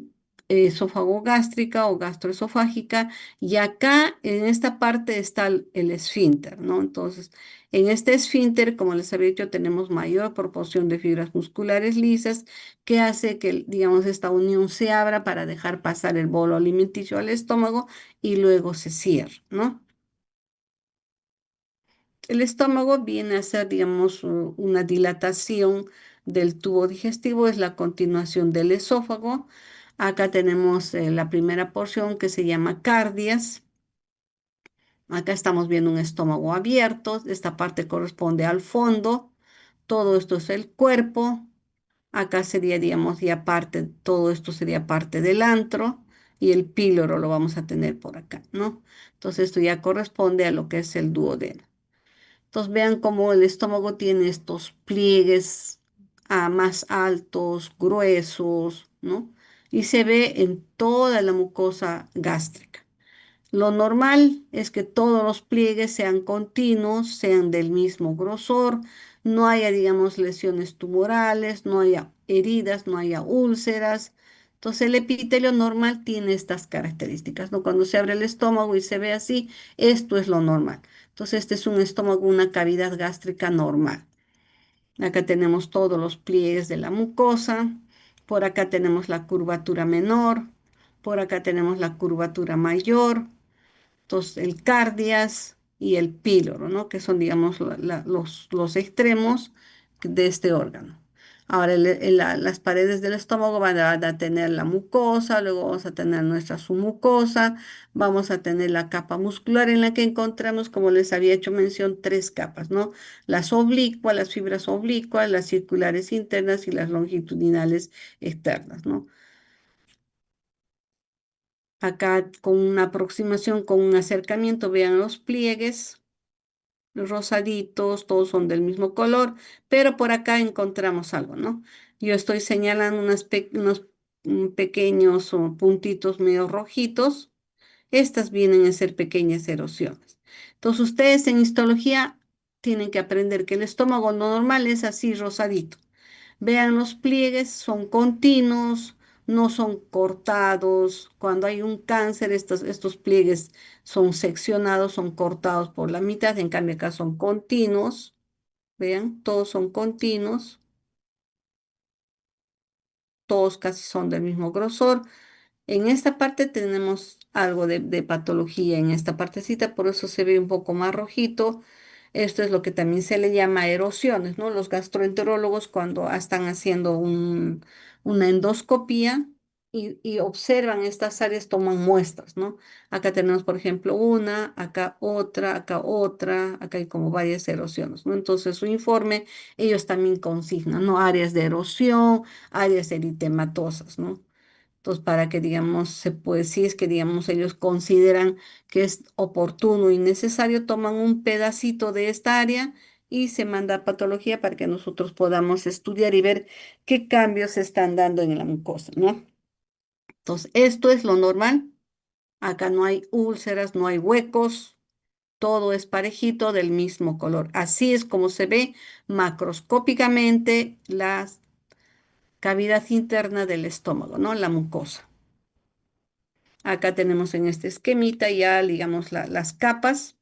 esófago gástrica o gastroesofágica, y acá en esta parte está el esfínter, ¿no? Entonces, en este esfínter, como les había dicho, tenemos mayor proporción de fibras musculares lisas que hace que, digamos, esta unión se abra para dejar pasar el bolo alimenticio al estómago y luego se cierra, ¿no? El estómago viene a ser, digamos, una dilatación del tubo digestivo, es la continuación del esófago. Acá tenemos la primera porción que se llama cardias. Acá estamos viendo un estómago abierto. Esta parte corresponde al fondo. Todo esto es el cuerpo. Acá sería, digamos, ya parte, todo esto sería parte del antro y el píloro lo vamos a tener por acá, ¿no? Entonces esto ya corresponde a lo que es el duodeno. Entonces vean cómo el estómago tiene estos pliegues más altos, gruesos, ¿no? Y se ve en toda la mucosa gástrica. Lo normal es que todos los pliegues sean continuos, sean del mismo grosor, no haya, digamos, lesiones tumorales, no haya heridas, no haya úlceras. Entonces el epitelio normal tiene estas características, ¿no? Cuando se abre el estómago y se ve así, esto es lo normal. Entonces este es un estómago, una cavidad gástrica normal. Acá tenemos todos los pliegues de la mucosa, por acá tenemos la curvatura menor, por acá tenemos la curvatura mayor. Entonces, el cardias y el píloro, ¿no? Que son, digamos, los extremos de este órgano. Ahora, las paredes del estómago van a tener la mucosa, luego vamos a tener nuestra submucosa, vamos a tener la capa muscular en la que encontramos, como les había hecho mención, tres capas, ¿no? Las oblicuas, las fibras oblicuas, las circulares internas y las longitudinales externas, ¿no? Acá con una aproximación, con un acercamiento, vean los pliegues, los rosaditos, todos son del mismo color, pero por acá encontramos algo, ¿no? Yo estoy señalando unos pequeños puntitos medio rojitos. Estas vienen a ser pequeñas erosiones. Entonces, ustedes en histología tienen que aprender que el estómago no normal es así rosadito. Vean los pliegues, son continuos, no son cortados. Cuando hay un cáncer, estos pliegues son seccionados, son cortados por la mitad. En cambio, acá son continuos. Vean, todos son continuos, todos casi son del mismo grosor. En esta parte tenemos algo de patología en esta partecita, por eso se ve un poco más rojito. Esto es lo que también se le llama erosiones, ¿no? Los gastroenterólogos cuando están haciendo una endoscopía y observan estas áreas, toman muestras, ¿no? Acá tenemos, por ejemplo, una, acá otra, acá hay como varias erosiones, ¿no? Entonces, su informe, ellos también consignan, ¿no? Áreas de erosión, áreas eritematosas, ¿no? Entonces, para que, digamos, se puede, si es que, digamos, ellos consideran que es oportuno y necesario, toman un pedacito de esta área y se manda a patología para que nosotros podamos estudiar y ver qué cambios se están dando en la mucosa, ¿no? Entonces, esto es lo normal. Acá no hay úlceras, no hay huecos, todo es parejito del mismo color. Así es como se ve macroscópicamente la cavidad interna del estómago, ¿no? La mucosa. Acá tenemos en este esquemita ya, digamos, las capas.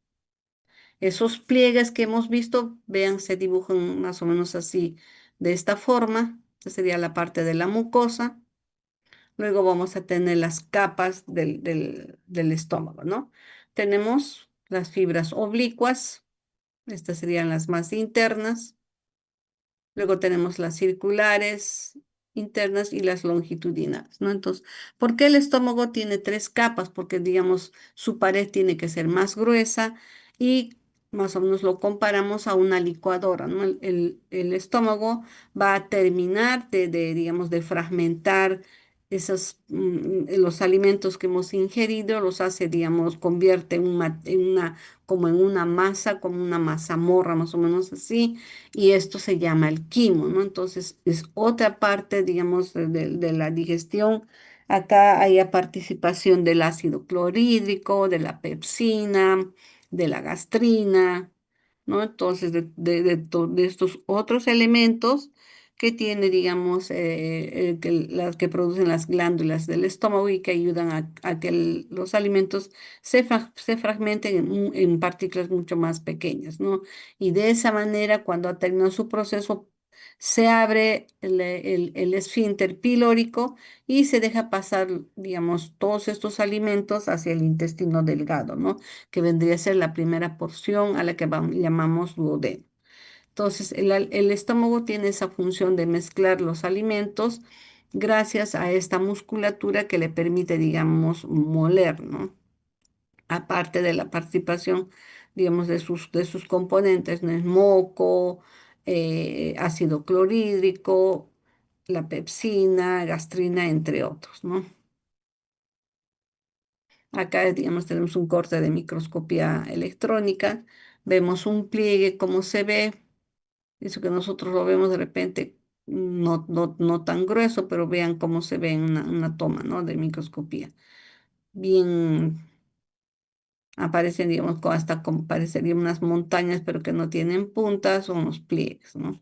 Esos pliegues que hemos visto, vean, se dibujan más o menos así, de esta forma. Esta sería la parte de la mucosa. Luego vamos a tener las capas del estómago, ¿no? Tenemos las fibras oblicuas. Estas serían las más internas. Luego tenemos las circulares internas y las longitudinales, ¿no? Entonces, ¿por qué el estómago tiene tres capas? Porque, digamos, su pared tiene que ser más gruesa y más o menos lo comparamos a una licuadora, ¿no? El estómago va a terminar digamos, de fragmentar los alimentos que hemos ingerido, los hace, digamos, convierte como en una masa, como una mazamorra, más o menos así, y esto se llama el quimo, ¿no? Entonces es otra parte, digamos, de la digestión. Acá hay participación del ácido clorhídrico, de la pepsina, de la gastrina, ¿no? Entonces de estos otros elementos que tiene, digamos, las que producen las glándulas del estómago y que ayudan a que los alimentos se fragmenten en partículas mucho más pequeñas, ¿no? Y de esa manera, cuando ha terminado su proceso, se abre el esfínter pilórico y se deja pasar, digamos, todos estos alimentos hacia el intestino delgado, ¿no? Que vendría a ser la primera porción a la que llamamos duodeno. Entonces, el estómago tiene esa función de mezclar los alimentos gracias a esta musculatura que le permite, digamos, moler, ¿no? Aparte de la participación, digamos, de sus componentes, ¿no? El moco, ácido clorhídrico, la pepsina, gastrina, entre otros, ¿no? Acá, digamos, tenemos un corte de microscopía electrónica, vemos un pliegue, cómo se ve. Eso que nosotros lo vemos de repente no tan grueso, pero vean cómo se ve en una toma, ¿no? De microscopía. Bien, aparecen, digamos, hasta como parecerían unas montañas, pero que no tienen puntas o unos pliegues, ¿no?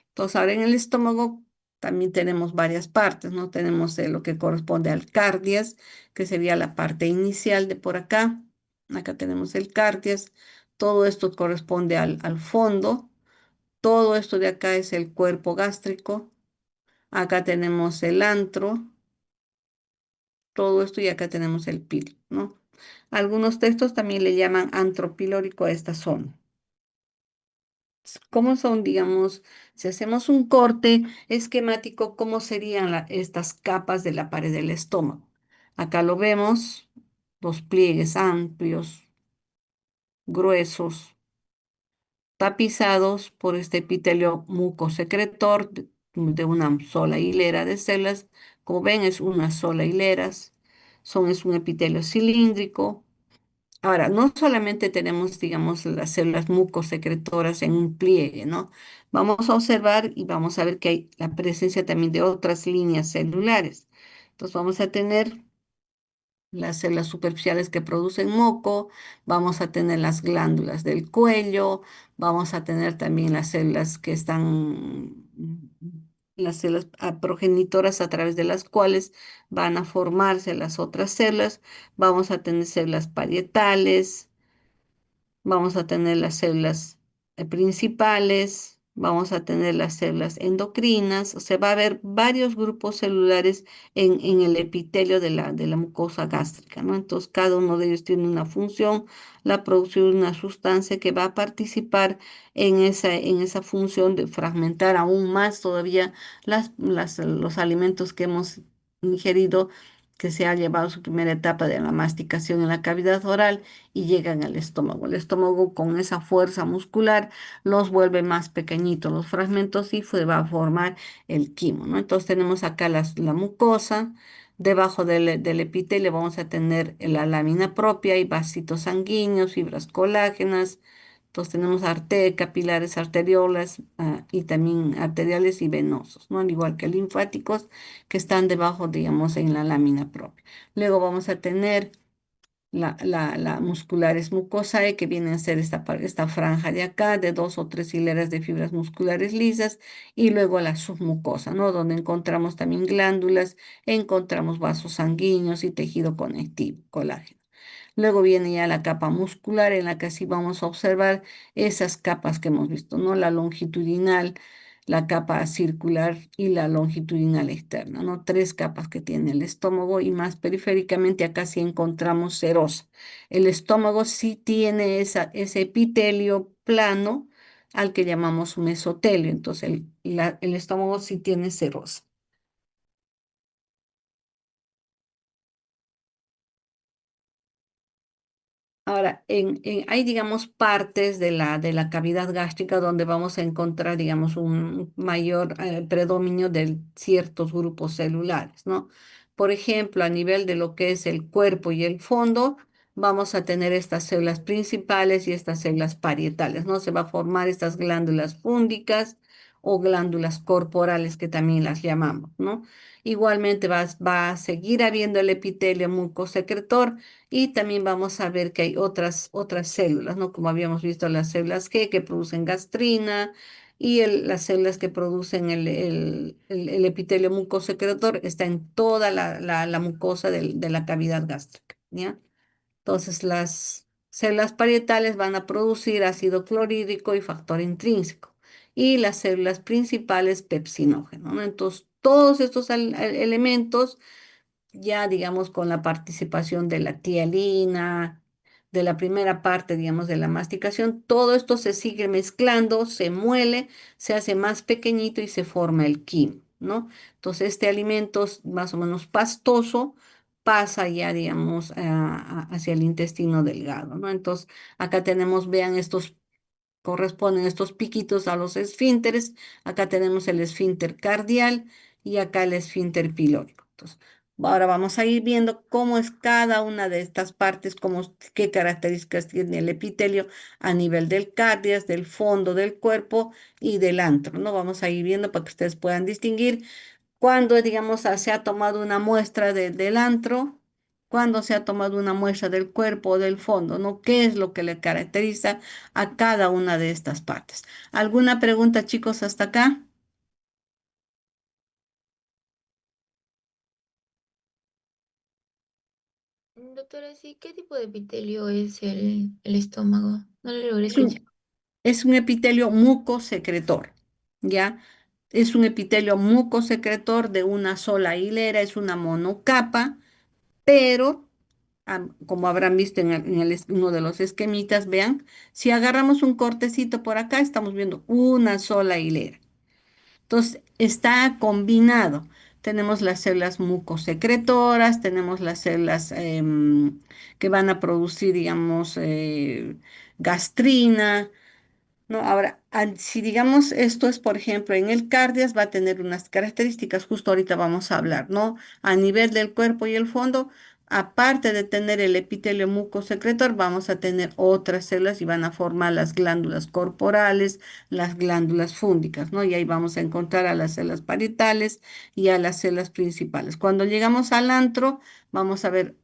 Entonces, ahora en el estómago también tenemos varias partes, ¿no? Tenemos lo que corresponde al cardias, que sería la parte inicial de por acá. Acá tenemos el cardias. Todo esto corresponde al fondo. Todo esto de acá es el cuerpo gástrico. Acá tenemos el antro, todo esto y acá tenemos el pil, ¿no? Algunos textos también le llaman antro pilórico a esta zona. ¿Cómo son, digamos, si hacemos un corte esquemático, cómo serían estas capas de la pared del estómago? Acá lo vemos, los pliegues amplios, gruesos, tapizados por este epitelio mucosecretor de una sola hilera de células. Como ven, es una sola hilera. Es un epitelio cilíndrico. Ahora, no solamente tenemos, digamos, las células mucosecretoras en un pliegue, ¿no? Vamos a observar y vamos a ver que hay la presencia también de otras líneas celulares. Entonces vamos a tener las células superficiales que producen moco, vamos a tener las glándulas del cuello, vamos a tener también las células que están, las células progenitoras a través de las cuales van a formarse las otras células, vamos a tener células parietales, vamos a tener las células principales, vamos a tener las células endocrinas, o sea, va a haber varios grupos celulares en el epitelio de la mucosa gástrica, ¿no? Entonces, cada uno de ellos tiene una función, la producción de una sustancia que va a participar en esa función de fragmentar aún más todavía los alimentos que hemos ingerido, que se ha llevado su primera etapa de la masticación en la cavidad oral y llegan al estómago. El estómago con esa fuerza muscular los vuelve más pequeñitos los fragmentos y se va a formar el quimo, ¿no? Entonces tenemos acá la mucosa, debajo del epitelio vamos a tener la lámina propia y vasitos sanguíneos, fibras colágenas. Entonces tenemos capilares arteriolas y también arteriales y venosos, ¿no? Al igual que linfáticos que están debajo, digamos, en la lámina propia. Luego vamos a tener la musculares mucosae, que viene a ser esta franja de acá, de dos o tres hileras de fibras musculares lisas, y luego la submucosa, ¿no? Donde encontramos también glándulas, encontramos vasos sanguíneos y tejido conectivo, colágeno. Luego viene ya la capa muscular en la que así vamos a observar esas capas que hemos visto, ¿no? La longitudinal, la capa circular y la longitudinal externa, ¿no? Tres capas que tiene el estómago y más periféricamente acá sí encontramos serosa. El estómago sí tiene ese epitelio plano al que llamamos mesotelio, entonces el estómago sí tiene serosa. Ahora, hay, digamos, partes de la cavidad gástrica donde vamos a encontrar, digamos, un mayor predominio de ciertos grupos celulares, ¿no? Por ejemplo, a nivel de lo que es el cuerpo y el fondo, vamos a tener estas células principales y estas células parietales, ¿no? Se va a formar estas glándulas púndicas o glándulas corporales que también las llamamos, ¿no? Igualmente va a seguir habiendo el epitelio mucosecretor y también vamos a ver que hay otras células, ¿no? Como habíamos visto las células G que producen gastrina, y las células que producen el epitelio mucosecretor está en toda la mucosa de la cavidad gástrica, ¿ya? Entonces, las células parietales van a producir ácido clorhídrico y factor intrínseco, y las células principales pepsinógeno, ¿no? Entonces, todos estos elementos, ya digamos con la participación de la tialina, de la primera parte, digamos, de la masticación, todo esto se sigue mezclando, se muele, se hace más pequeñito y se forma el quimo, ¿no? Entonces, este alimento más o menos pastoso pasa ya, digamos, hacia el intestino delgado, ¿no? Entonces, acá tenemos, vean, estos corresponden estos piquitos a los esfínteres. Acá tenemos el esfínter cardial y acá el esfínter pilórico. Entonces, ahora vamos a ir viendo cómo es cada una de estas partes, qué características tiene el epitelio a nivel del cardias, del fondo del cuerpo y del antro, ¿no? Vamos a ir viendo para que ustedes puedan distinguir cuando, digamos, se ha tomado una muestra del antro, cuando se ha tomado una muestra del cuerpo o del fondo, ¿no? ¿Qué es lo que le caracteriza a cada una de estas partes? ¿Alguna pregunta, chicos, hasta acá? Doctora, sí, ¿qué tipo de epitelio es el estómago? No lo logré Es escuchar. un, es un epitelio mucosecretor, ¿ya? Es un epitelio mucosecretor de una sola hilera, es una monocapa, pero como habrán visto uno de los esquemitas, vean, si agarramos un cortecito por acá, estamos viendo una sola hilera. Entonces, está combinado. Tenemos las células mucosecretoras, tenemos las células que van a producir, digamos, gastrina, ¿no? Ahora, si digamos esto es, por ejemplo, en el cardias va a tener unas características, justo ahorita vamos a hablar, ¿no? A nivel del cuerpo y el fondo, aparte de tener el epitelio mucosecretor, vamos a tener otras células y van a formar las glándulas corporales, las glándulas fúngicas, ¿no? Y ahí vamos a encontrar a las células parietales y a las células principales. Cuando llegamos al antro, vamos a ver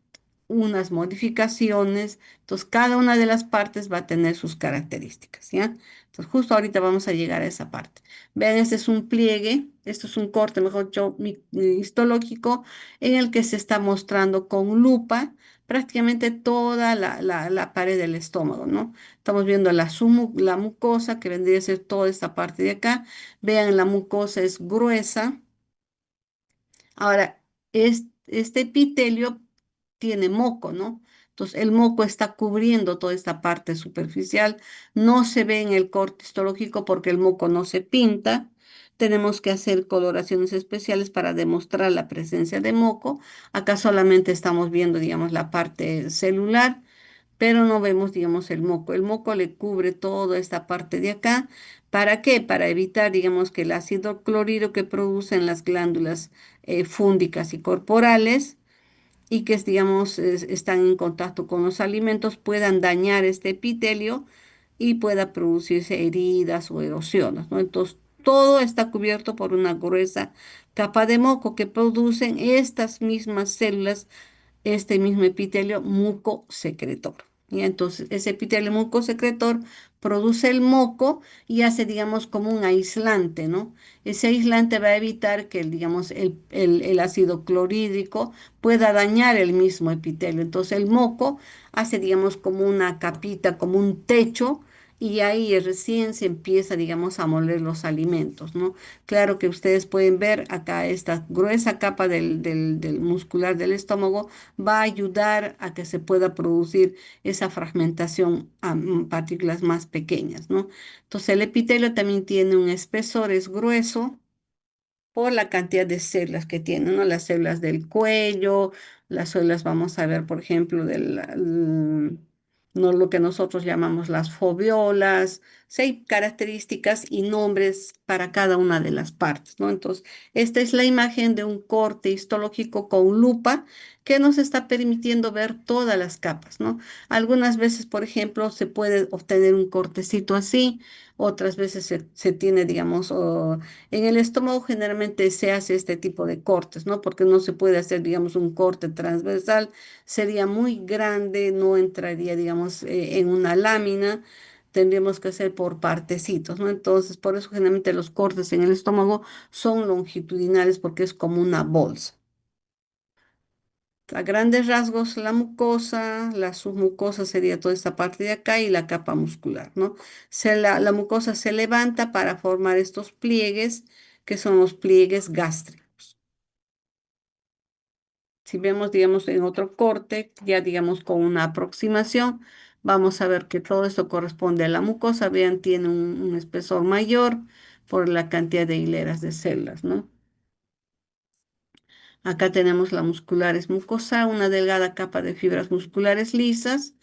unas modificaciones. Entonces, cada una de las partes va a tener sus características, ¿ya? Entonces, justo ahorita vamos a llegar a esa parte. Vean, este es un pliegue, esto es un corte, mejor dicho, histológico, en el que se está mostrando con lupa prácticamente toda la pared del estómago, ¿no? Estamos viendo la mucosa, que vendría a ser toda esta parte de acá. Vean, la mucosa es gruesa. Ahora, este epitelio tiene moco, ¿no? Entonces, el moco está cubriendo toda esta parte superficial. No se ve en el corte histológico porque el moco no se pinta. Tenemos que hacer coloraciones especiales para demostrar la presencia de moco. Acá solamente estamos viendo, digamos, la parte celular, pero no vemos, digamos, el moco. El moco le cubre toda esta parte de acá. ¿Para qué? Para evitar, digamos, que el ácido clorhídrico que producen las glándulas fúngicas y corporales y que, digamos, están en contacto con los alimentos puedan dañar este epitelio y pueda producirse heridas o erosiones, ¿no? Entonces, todo está cubierto por una gruesa capa de moco que producen estas mismas células, este mismo epitelio mucosecretor. Y entonces ese epitelio mucosecretor produce el moco y hace, digamos, como un aislante, ¿no? Ese aislante va a evitar que, digamos, el ácido clorhídrico pueda dañar el mismo epitelio. Entonces el moco hace, digamos, como una capita, como un techo, y ahí recién se empieza, digamos, a moler los alimentos, ¿no? Claro que ustedes pueden ver acá esta gruesa capa del muscular del estómago va a ayudar a que se pueda producir esa fragmentación a partículas más pequeñas, ¿no? Entonces el epitelio también tiene un espesor, es grueso por la cantidad de células que tiene, ¿no? Las células del cuello, las células, vamos a ver, por ejemplo, no, lo que nosotros llamamos las fobiolas. Sí, hay características y nombres para cada una de las partes, ¿no? Entonces, esta es la imagen de un corte histológico con lupa que nos está permitiendo ver todas las capas, ¿no? Algunas veces, por ejemplo, se puede obtener un cortecito así, otras veces se tiene, digamos, en el estómago generalmente se hace este tipo de cortes, ¿no? Porque no se puede hacer, digamos, un corte transversal, sería muy grande, no entraría, digamos, en una lámina. tendríamos que hacer por partecitos, ¿no? Entonces, por eso generalmente los cortes en el estómago son longitudinales porque es como una bolsa. A grandes rasgos, la mucosa, la submucosa sería toda esta parte de acá y la capa muscular, ¿no? La mucosa se levanta para formar estos pliegues, que son los pliegues gástricos. Si vemos, digamos, en otro corte, ya digamos con una aproximación, vamos a ver que todo esto corresponde a la mucosa. Vean, tiene un espesor mayor por la cantidad de hileras de células, ¿no? Acá tenemos la musculares mucosa, una delgada capa de fibras musculares lisas,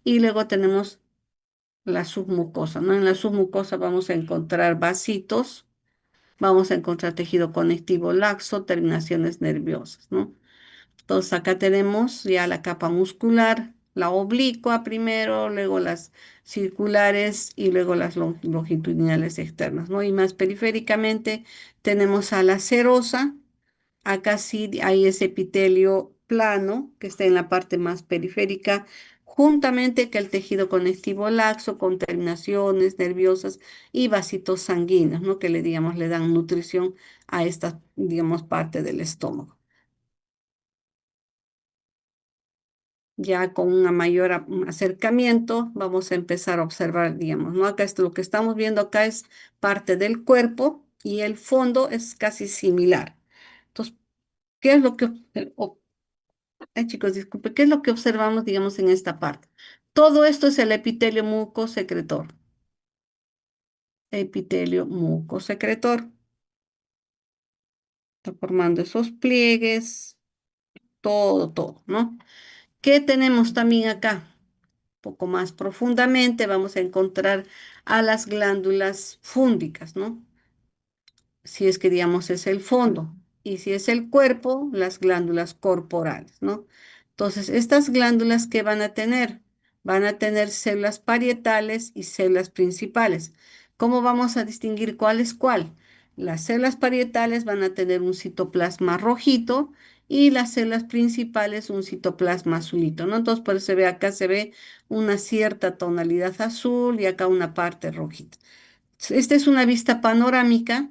y luego tenemos la submucosa, ¿no? En la submucosa vamos a encontrar vasitos, vamos a encontrar tejido conectivo laxo, terminaciones nerviosas, ¿no? Entonces acá tenemos ya la capa muscular, la oblicua primero, luego las circulares y luego las longitudinales externas, ¿no? Y más periféricamente tenemos a la serosa. Acá sí hay ese epitelio plano que está en la parte más periférica, juntamente que el tejido conectivo laxo con terminaciones nerviosas y vasitos sanguíneos, ¿no? Que le, digamos, le dan nutrición a esta, digamos, parte del estómago. Ya con un mayor acercamiento vamos a empezar a observar, digamos, ¿no? Acá lo que estamos viendo acá es parte del cuerpo y el fondo es casi similar. Entonces, ¿qué es lo que ay, chicos, disculpe, ¿qué es lo que observamos, digamos, en esta parte? Todo esto es el epitelio mucosecretor. Epitelio mucosecretor. Está formando esos pliegues, todo, ¿no? ¿Qué tenemos también acá? Un poco más profundamente vamos a encontrar a las glándulas fúngicas, ¿no? Si es que digamos es el fondo, y si es el cuerpo, las glándulas corporales, ¿no? Entonces, estas glándulas que van a tener células parietales y células principales. ¿Cómo vamos a distinguir cuál es cuál? Las células parietales van a tener un citoplasma rojito y las células principales un citoplasma azulito, ¿no? Entonces, por eso se ve acá, se ve una cierta tonalidad azul y acá una parte rojita. Esta es una vista panorámica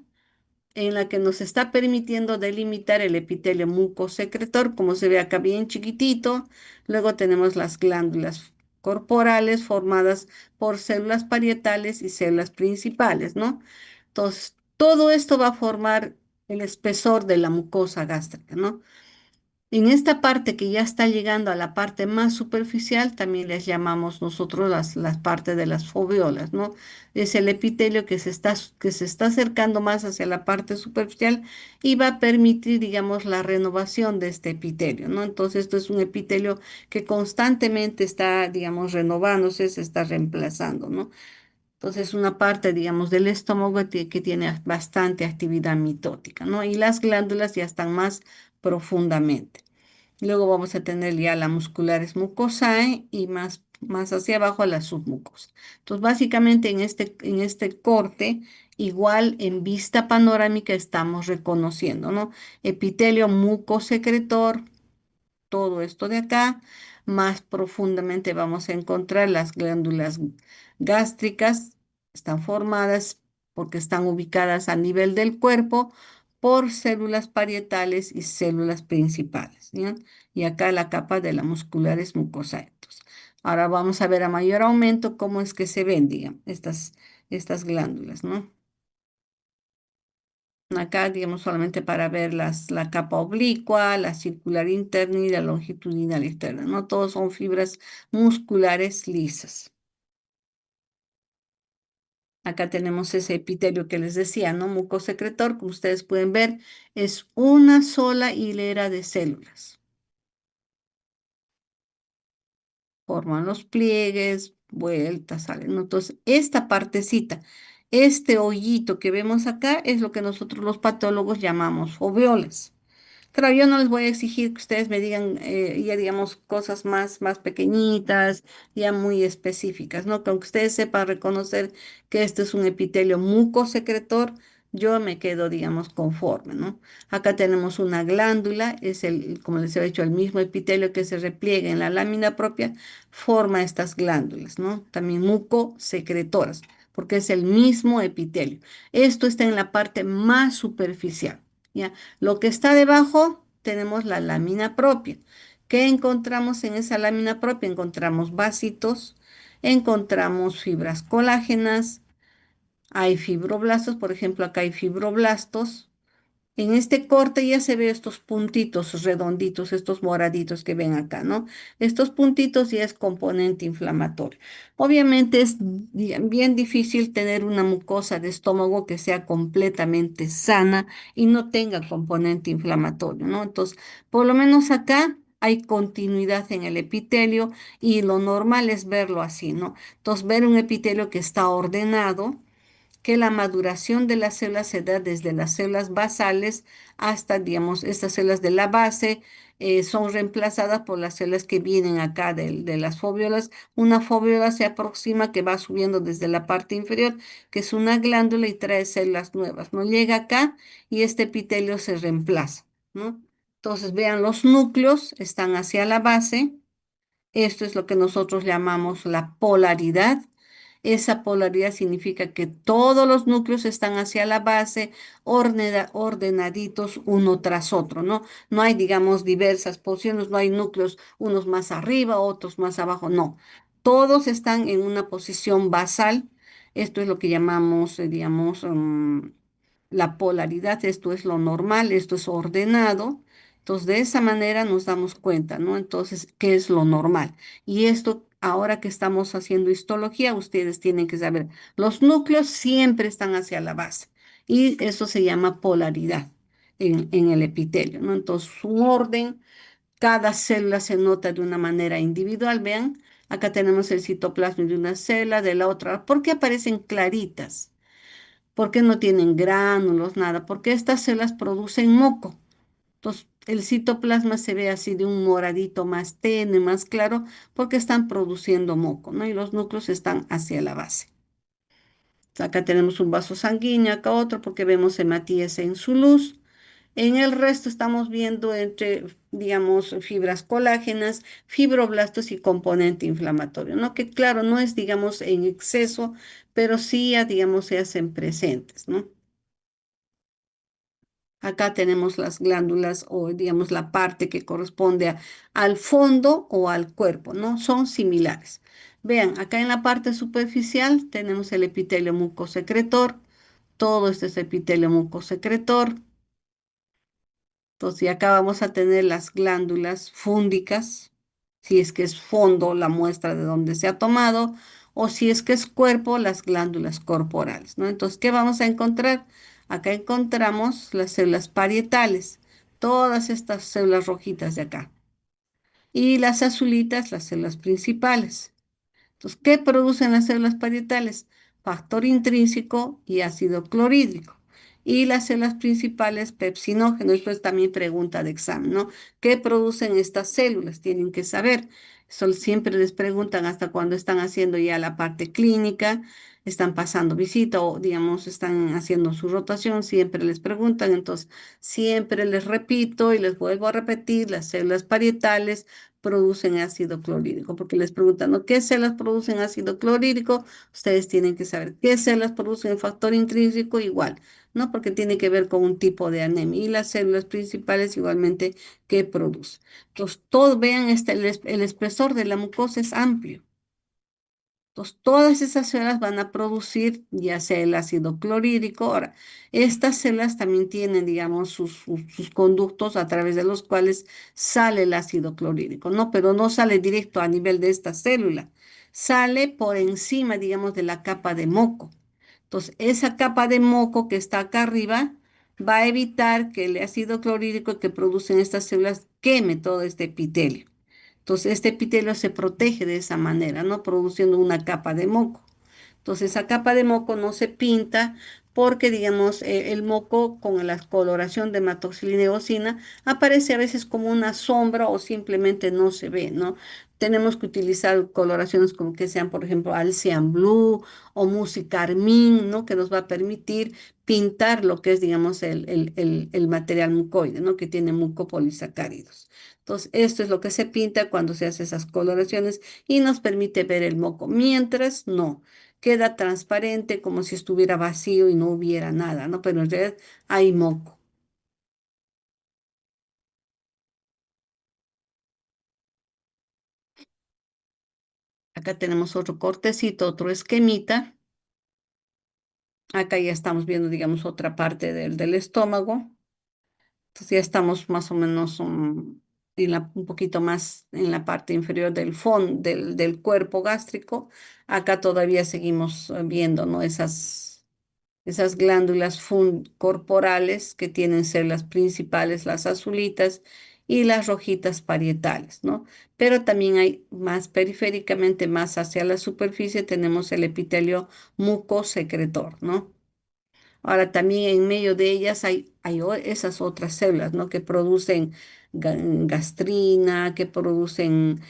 en la que nos está permitiendo delimitar el epitelio mucosecretor, como se ve acá bien chiquitito. Luego tenemos las glándulas corporales formadas por células parietales y células principales, ¿no? Entonces, todo esto va a formar el espesor de la mucosa gástrica, ¿no? En esta parte que ya está llegando a la parte más superficial, también les llamamos nosotros las partes de las foveolas, ¿no? Es el epitelio que se está acercando más hacia la parte superficial y va a permitir, digamos, la renovación de este epitelio, ¿no? Entonces, esto es un epitelio que constantemente está, digamos, renovándose, se está reemplazando, ¿no? Entonces, una parte, digamos, del estómago que tiene bastante actividad mitótica, ¿no? Y las glándulas ya están más profundamente. Luego vamos a tener ya la musculares mucosae y más hacia abajo la submucosa. Entonces, básicamente en este corte, igual en vista panorámica estamos reconociendo, ¿no? Epitelio mucosecretor, todo esto de acá. Más profundamente vamos a encontrar las glándulas gástricas. Están formadas porque están ubicadas a nivel del cuerpo por células parietales y células principales, ¿ya? Y acá la capa de la musculares mucosales. Ahora vamos a ver a mayor aumento cómo es que se ven, digamos, estas glándulas, ¿no? Acá, digamos, solamente para ver la capa oblicua, la circular interna y la longitudinal externa, ¿no? Todos son fibras musculares lisas. Acá tenemos ese epitelio que les decía, ¿no? Mucosecretor, como ustedes pueden ver, es una sola hilera de células. Forman los pliegues, vueltas, salen, ¿no? Entonces, esta partecita, este hoyito que vemos acá es lo que nosotros los patólogos llamamos foveolas. Claro, yo no les voy a exigir que ustedes me digan, ya digamos, cosas más pequeñitas, ya muy específicas, ¿no? Que aunque ustedes sepan reconocer que este es un epitelio mucosecretor, yo me quedo, digamos, conforme, ¿no? Acá tenemos una glándula, es el, como les he dicho, el mismo epitelio que se repliega en la lámina propia, forma estas glándulas, ¿no? También mucosecretoras, porque es el mismo epitelio. Esto está en la parte más superficial, ¿ya? Lo que está debajo, tenemos la lámina propia. ¿Qué encontramos en esa lámina propia? Encontramos vasitos, encontramos fibras colágenas, hay fibroblastos, por ejemplo, acá hay fibroblastos. En este corte ya se ve estos puntitos redonditos, estos moraditos que ven acá, ¿no? Estos puntitos ya es componente inflamatorio. Obviamente es bien difícil tener una mucosa de estómago que sea completamente sana y no tenga componente inflamatorio, ¿no? Entonces, por lo menos acá hay continuidad en el epitelio y lo normal es verlo así, ¿no? Entonces, ver un epitelio que está ordenado, que la maduración de las células se da desde las células basales hasta, digamos, estas células de la base son reemplazadas por las células que vienen acá de las fóveolas. Una fóveola se aproxima que va subiendo desde la parte inferior, que es una glándula y trae células nuevas, ¿no? Llega acá y este epitelio se reemplaza, ¿no? Entonces, vean, los núcleos están hacia la base. Esto es lo que nosotros llamamos la polaridad. Esa polaridad significa que todos los núcleos están hacia la base, ordenaditos uno tras otro, ¿no? No hay, digamos, diversas posiciones, no hay núcleos unos más arriba, otros más abajo, no. Todos están en una posición basal. Esto es lo que llamamos, digamos, la polaridad. Esto es lo normal, esto es ordenado. Entonces, de esa manera nos damos cuenta, ¿no? Entonces, ¿qué es lo normal? Y esto, ahora que estamos haciendo histología, ustedes tienen que saber, los núcleos siempre están hacia la base y eso se llama polaridad en el epitelio, ¿no? Entonces, su orden, cada célula se nota de una manera individual. Vean, acá tenemos el citoplasma de una célula, de la otra. ¿Por qué aparecen claritas? ¿Por qué no tienen gránulos, nada? Porque estas células producen moco. Entonces, el citoplasma se ve así de un moradito más tenue, más claro, porque están produciendo moco, ¿no? Y los núcleos están hacia la base. Acá tenemos un vaso sanguíneo, acá otro, porque vemos hematíes en su luz. En el resto estamos viendo entre, digamos, fibras colágenas, fibroblastos y componente inflamatorio, ¿no? Que claro, no es, digamos, en exceso, pero sí, ya, digamos, se hacen presentes, ¿no? Acá tenemos las glándulas o digamos la parte que corresponde al fondo o al cuerpo, ¿no? Son similares. Vean, acá en la parte superficial tenemos el epitelio mucosecretor. Todo esto es epitelio mucosecretor. Entonces, y acá vamos a tener las glándulas fúndicas, si es que es fondo la muestra de donde se ha tomado, o si es que es cuerpo, las glándulas corporales, ¿no? Entonces, ¿qué vamos a encontrar? Acá encontramos las células parietales, todas estas células rojitas de acá, y las azulitas, las células principales. Entonces, ¿qué producen las células parietales? Factor intrínseco y ácido clorhídrico. Y las células principales, pepsinógeno. Esto es también pregunta de examen, ¿no? ¿Qué producen estas células? Tienen que saber. Eso siempre les preguntan hasta cuando están haciendo ya la parte clínica, están pasando visita o, digamos, están haciendo su rotación, siempre les preguntan. Entonces, siempre les repito y les vuelvo a repetir, las células parietales producen ácido clorhídrico, porque les preguntan, ¿no? ¿Qué células producen ácido clorhídrico? Ustedes tienen que saber qué células producen el factor intrínseco igual, ¿no? Porque tiene que ver con un tipo de anemia y las células principales igualmente que producen. Entonces, todos vean, el espesor de la mucosa es amplio. Entonces, todas esas células van a producir ya sea el ácido clorhídrico. Ahora, estas células también tienen, digamos, sus conductos a través de los cuales sale el ácido clorhídrico, ¿no? Pero no sale directo a nivel de esta célula, sale por encima, digamos, de la capa de moco. Entonces, esa capa de moco que está acá arriba va a evitar que el ácido clorhídrico que producen estas células queme todo este epitelio. Entonces, este epitelio se protege de esa manera, ¿no? Produciendo una capa de moco. Entonces, esa capa de moco no se pinta porque, digamos, el moco con la coloración de matoxilina y eosina aparece a veces como una sombra o simplemente no se ve, ¿no? Tenemos que utilizar coloraciones como que sean, por ejemplo, Alcian Blue o Musi Carmín, ¿no? Que nos va a permitir pintar lo que es, digamos, el material mucoide, ¿no? Que tiene mucopolisacáridos. Entonces, esto es lo que se pinta cuando se hace esas coloraciones y nos permite ver el moco. Mientras, no, queda transparente como si estuviera vacío y no hubiera nada, ¿no? Pero en realidad hay moco. Acá tenemos otro cortecito, otro esquemita. Acá ya estamos viendo, digamos, otra parte del estómago. Entonces ya estamos más o menos un poquito más en la parte inferior del fondo del cuerpo gástrico. Acá todavía seguimos viendo, ¿no? Esas glándulas corporales que tienen células principales, las azulitas y las rojitas parietales, ¿no? Pero también hay más periféricamente, más hacia la superficie, tenemos el epitelio mucosecretor, ¿no? Ahora también en medio de ellas hay esas otras células, ¿no? Que producen gastrina, que producen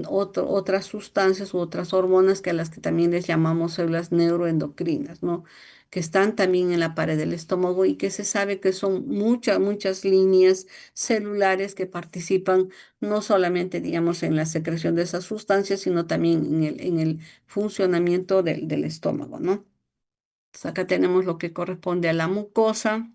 otras sustancias u otras hormonas que a las que también les llamamos células neuroendocrinas, ¿no? Que están también en la pared del estómago y que se sabe que son muchas líneas celulares que participan no solamente, digamos, en la secreción de esas sustancias, sino también en el funcionamiento del estómago, ¿no? Entonces, acá tenemos lo que corresponde a la mucosa,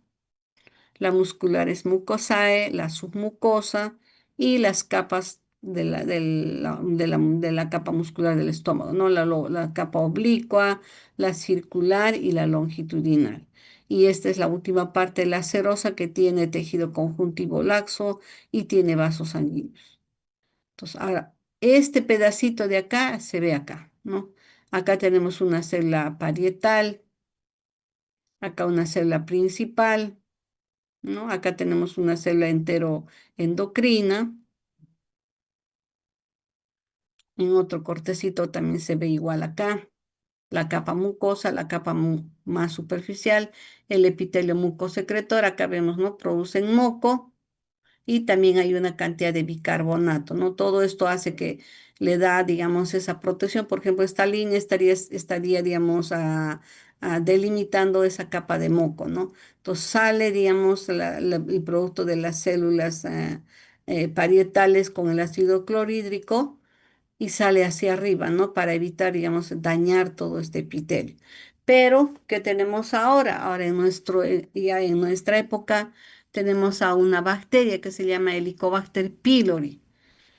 la muscular es mucosae, la submucosa y las capas de la capa muscular del estómago, ¿no? La capa oblicua, la circular y la longitudinal. Y esta es la última parte, la serosa, que tiene tejido conjuntivo laxo y tiene vasos sanguíneos. Entonces, ahora, este pedacito de acá se ve acá, ¿no? Acá tenemos una célula parietal, acá una célula principal, ¿no? Acá tenemos una célula enteroendocrina. En otro cortecito también se ve igual acá. La capa mucosa, la capa más superficial, el epitelio mucosecretor, acá vemos, ¿no? Producen moco y también hay una cantidad de bicarbonato, ¿no? Todo esto hace que le da, digamos, esa protección. Por ejemplo, esta línea estaría, digamos, delimitando esa capa de moco, ¿no? Entonces sale, digamos, el producto de las células parietales con el ácido clorhídrico y sale hacia arriba, ¿no? Para evitar, digamos, dañar todo este epitelio. Pero, ¿qué tenemos ahora? Ahora ya en nuestra época tenemos a una bacteria que se llama Helicobacter pylori.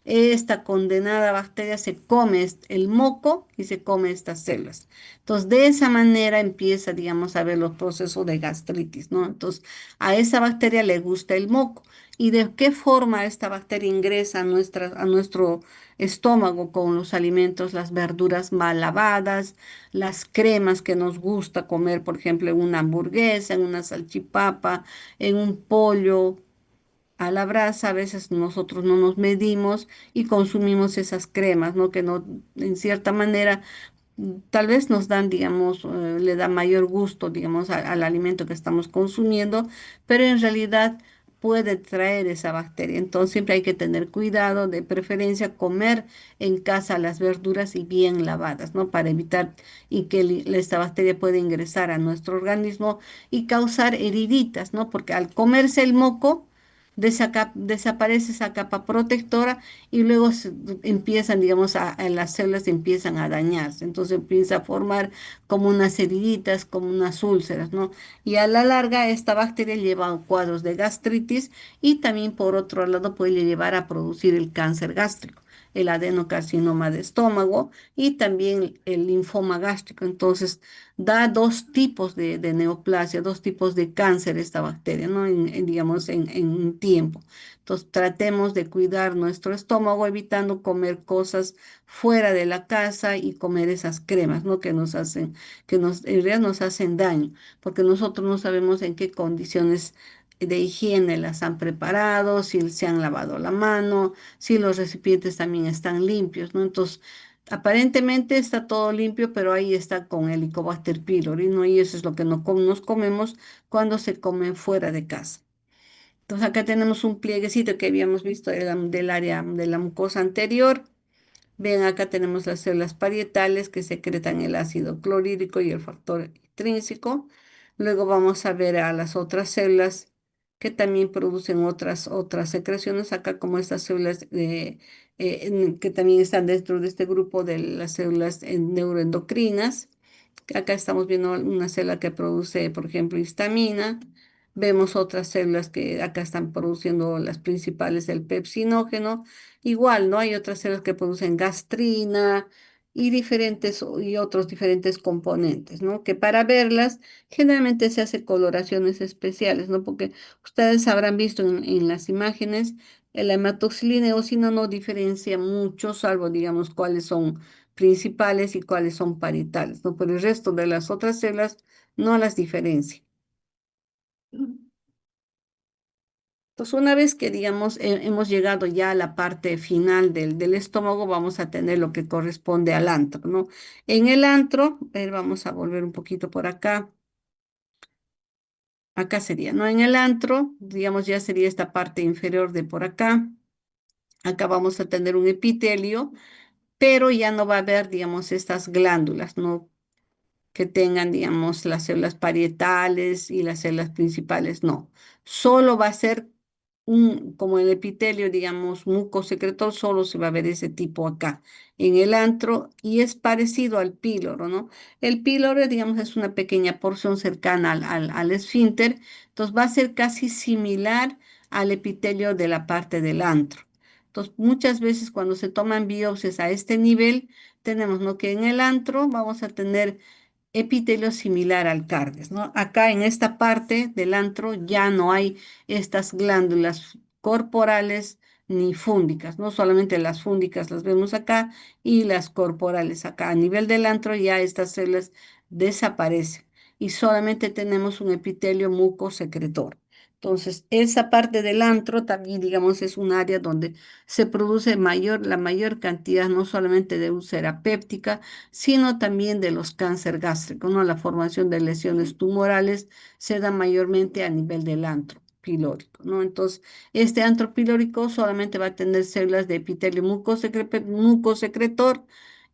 Esta condenada bacteria se come el moco y se come estas células. Entonces, de esa manera empieza, digamos, a ver los procesos de gastritis, ¿no? Entonces, a esa bacteria le gusta el moco. ¿Y de qué forma esta bacteria ingresa a nuestro estómago con los alimentos, las verduras mal lavadas, las cremas que nos gusta comer, por ejemplo, en una hamburguesa, en una salchipapa, en un pollo? A la brasa, a veces nosotros no nos medimos y consumimos esas cremas, ¿no? Que no, en cierta manera, tal vez nos dan, digamos, le da mayor gusto, digamos, al alimento que estamos consumiendo, pero en realidad puede traer esa bacteria. Entonces siempre hay que tener cuidado, de preferencia comer en casa las verduras y bien lavadas, ¿no? Para evitar y que esta bacteria pueda ingresar a nuestro organismo y causar heriditas, ¿no? Porque al comerse el moco, desaparece esa capa protectora y luego empiezan, digamos, las células empiezan a dañarse. Entonces empieza a formar como unas heriditas, como unas úlceras, ¿no? Y a la larga esta bacteria lleva a cuadros de gastritis y también por otro lado puede llevar a producir el cáncer gástrico, el adenocarcinoma de estómago y también el linfoma gástrico. Entonces da dos tipos de neoplasia, dos tipos de cáncer esta bacteria, ¿no? Digamos, en un tiempo. Entonces, tratemos de cuidar nuestro estómago, evitando comer cosas fuera de la casa y comer esas cremas, ¿no? En realidad nos hacen daño, porque nosotros no sabemos en qué condiciones de higiene las han preparado, si se han lavado la mano, si los recipientes también están limpios, ¿no? Entonces, Aparentemente está todo limpio, pero ahí está con Helicobacter pylori, ¿no? Y eso es lo que nos comemos cuando se come fuera de casa. Entonces acá tenemos un plieguecito que habíamos visto del área de la mucosa anterior. Ven, acá tenemos las células parietales que secretan el ácido clorhídrico y el factor intrínseco. Luego vamos a ver a las otras células que también producen otras secreciones, acá como estas células que también están dentro de este grupo de las células neuroendocrinas. Acá estamos viendo una célula que produce, por ejemplo, histamina. Vemos otras células que acá están produciendo las principales, el pepsinógeno. Igual, ¿no? Hay otras células que producen gastrina y y otros diferentes componentes, ¿no? Que para verlas generalmente se hace coloraciones especiales, ¿no? Porque ustedes habrán visto en las imágenes, la hematoxilina eosina no diferencia mucho, salvo, digamos, cuáles son principales y cuáles son parietales, ¿no? Pero el resto de las otras células no las diferencia. Entonces, una vez que, digamos, hemos llegado ya a la parte final del estómago, vamos a tener lo que corresponde al antro, ¿no? En el antro, vamos a volver un poquito por acá. Acá sería, ¿no? En el antro, digamos, ya sería esta parte inferior de por acá. Acá vamos a tener un epitelio, pero ya no va a haber, digamos, estas glándulas, ¿no? Que tengan, digamos, las células parietales y las células principales, no. Solo va a ser como el epitelio, digamos, mucosecretor, solo se va a ver ese tipo acá en el antro y es parecido al píloro, ¿no? El píloro, digamos, es una pequeña porción cercana al esfínter, entonces va a ser casi similar al epitelio de la parte del antro. Entonces, muchas veces cuando se toman biopsias a este nivel, tenemos, ¿no? Que en el antro vamos a tener epitelio similar al cardes, ¿no? Acá en esta parte del antro ya no hay estas glándulas corporales ni fúngicas, ¿no? Solamente las fúngicas las vemos acá y las corporales acá. A nivel del antro ya estas células desaparecen y solamente tenemos un epitelio mucosecretor. Entonces, esa parte del antro también, digamos, es un área donde se produce la mayor cantidad no solamente de úlcera péptica, sino también de los cáncer gástricos, ¿no? La formación de lesiones tumorales se da mayormente a nivel del antro pilórico, ¿no? Entonces, este antro pilórico solamente va a tener células de epitelio mucosecretor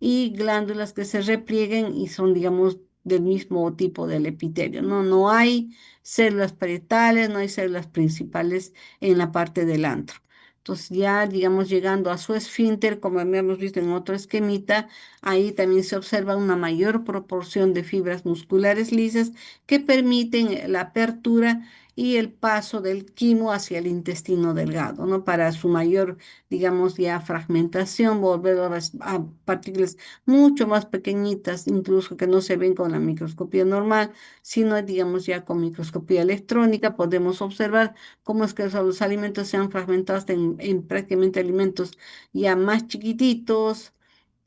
y glándulas que se replieguen y son, digamos, del mismo tipo del epitelio, ¿no? No hay células parietales, no hay células principales en la parte del antro. Entonces, ya, digamos, llegando a su esfínter, como habíamos visto en otro esquemita, ahí también se observa una mayor proporción de fibras musculares lisas que permiten la apertura y el paso del quimo hacia el intestino delgado, ¿no? Para su mayor, digamos, ya fragmentación, volver a partículas mucho más pequeñitas, incluso que no se ven con la microscopía normal, sino, digamos, ya con microscopía electrónica podemos observar cómo es que los alimentos se han fragmentado hasta en prácticamente alimentos ya más chiquititos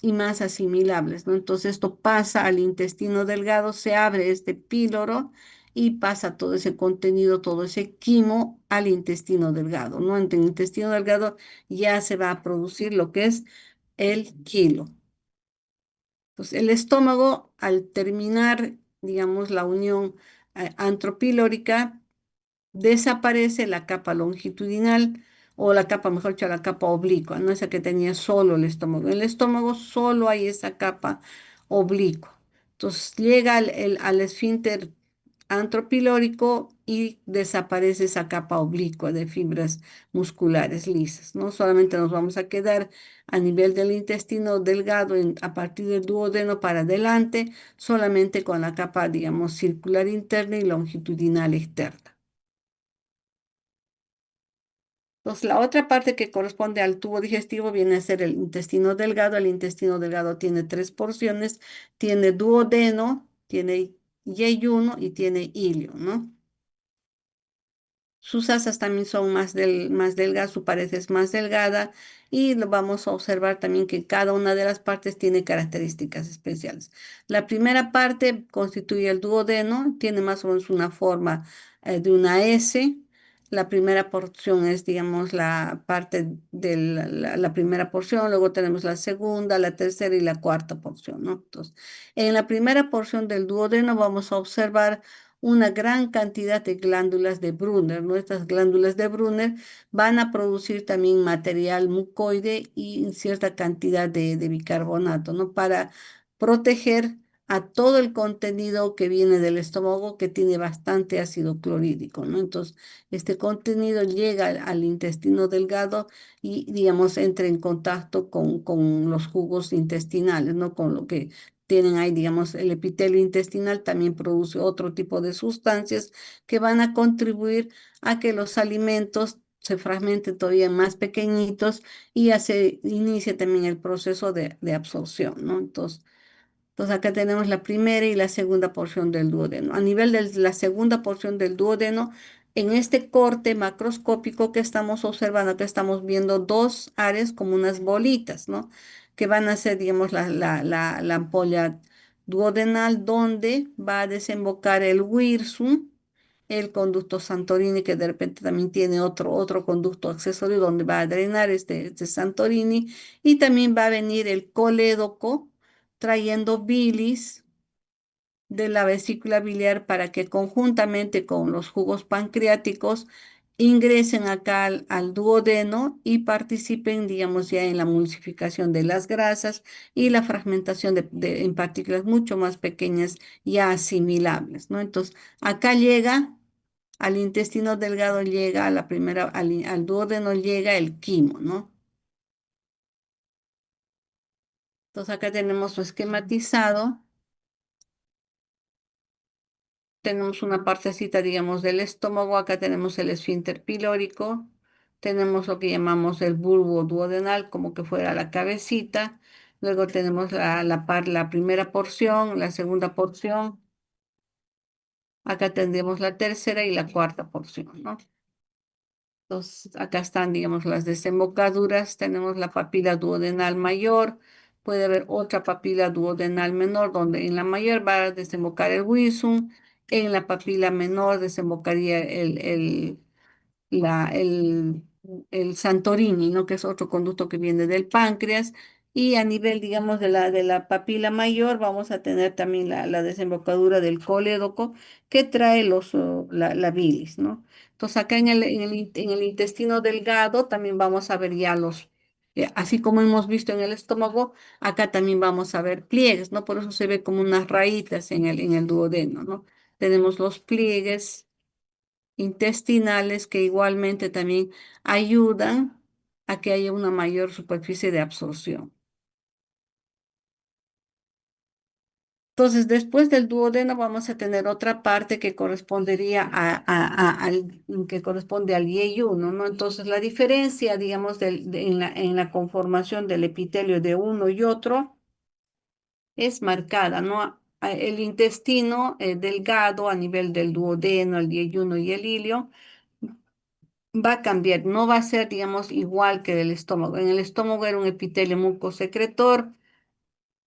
y más asimilables, ¿no? Entonces esto pasa al intestino delgado, se abre este píloro y pasa todo ese contenido, todo ese quimo al intestino delgado, ¿no? En el intestino delgado ya se va a producir lo que es el quilo. Entonces el estómago, al terminar, digamos, la unión antropilórica, desaparece la capa longitudinal o la capa, mejor dicho, la capa oblicua, no esa que tenía solo el estómago. En el estómago solo hay esa capa oblicua. Entonces llega al esfínter antropilórico y desaparece esa capa oblicua de fibras musculares lisas, ¿no? Solamente nos vamos a quedar a nivel del intestino delgado a partir del duodeno para adelante, solamente con la capa, digamos, circular interna y longitudinal externa. Entonces, la otra parte que corresponde al tubo digestivo viene a ser el intestino delgado. El intestino delgado tiene tres porciones, tiene duodeno, tiene yeyuno y tiene ilio, ¿no? Sus asas también son más delgadas, su pared es más delgada y lo vamos a observar también que cada una de las partes tiene características especiales. La primera parte constituye el duodeno, tiene más o menos una forma de una S. La primera porción es, digamos, la parte de la primera porción, luego tenemos la segunda, la tercera y la cuarta porción, ¿no? Entonces, en la primera porción del duodeno vamos a observar una gran cantidad de glándulas de Brunner, ¿no? Estas glándulas de Brunner van a producir también material mucoide y cierta cantidad de bicarbonato, ¿no? Para proteger a todo el contenido que viene del estómago que tiene bastante ácido clorhídrico, ¿no? Entonces, este contenido llega al intestino delgado y, digamos, entra en contacto con los jugos intestinales, ¿no? Con lo que tienen ahí, digamos, el epitelio intestinal también produce otro tipo de sustancias que van a contribuir a que los alimentos se fragmenten todavía más pequeñitos y ya se inicia también el proceso de absorción, ¿no? Entonces acá tenemos la primera y la segunda porción del duodeno. A nivel de la segunda porción del duodeno, en este corte macroscópico que estamos observando, acá estamos viendo dos áreas como unas bolitas, ¿no? Que van a ser, digamos, la ampolla duodenal donde va a desembocar el wirsum, el conducto Santorini, que de repente también tiene otro conducto accesorio donde va a drenar este Santorini, y también va a venir el colédoco trayendo bilis de la vesícula biliar para que conjuntamente con los jugos pancreáticos ingresen acá al duodeno y participen, digamos, ya en la emulsificación de las grasas y la fragmentación en partículas mucho más pequeñas ya asimilables, ¿no? Entonces, acá llega al intestino delgado, llega a la primera, al duodeno llega el quimo, ¿no? Entonces, acá tenemos su esquematizado. Tenemos una partecita, digamos, del estómago, acá tenemos el esfínter pilórico, tenemos lo que llamamos el bulbo duodenal, como que fuera la cabecita, luego tenemos la primera porción, la segunda porción, acá tendremos la tercera y la cuarta porción, ¿no? Entonces, acá están, digamos, las desembocaduras. Tenemos la papila duodenal mayor. Puede haber otra papila duodenal menor, donde en la mayor va a desembocar el wisum. En la papila menor desembocaría la, el, el Santorini, ¿no? Que es otro conducto que viene del páncreas. Y a nivel, digamos, de la papila mayor, vamos a tener también la desembocadura del colédoco que trae la bilis, ¿no? Entonces, acá en el intestino delgado también vamos a ver ya así como hemos visto en el estómago, acá también vamos a ver pliegues, ¿no? Por eso se ve como unas rayitas en el duodeno, ¿no? Tenemos los pliegues intestinales que igualmente también ayudan a que haya una mayor superficie de absorción. Entonces, después del duodeno vamos a tener otra parte que correspondería que corresponde al yeyuno, ¿no? Entonces, la diferencia, digamos, en la conformación del epitelio de uno y otro es marcada, ¿no? El intestino delgado a nivel del duodeno, el yeyuno y el ilio va a cambiar, no va a ser, digamos, igual que del estómago. En el estómago era un epitelio mucosecretor,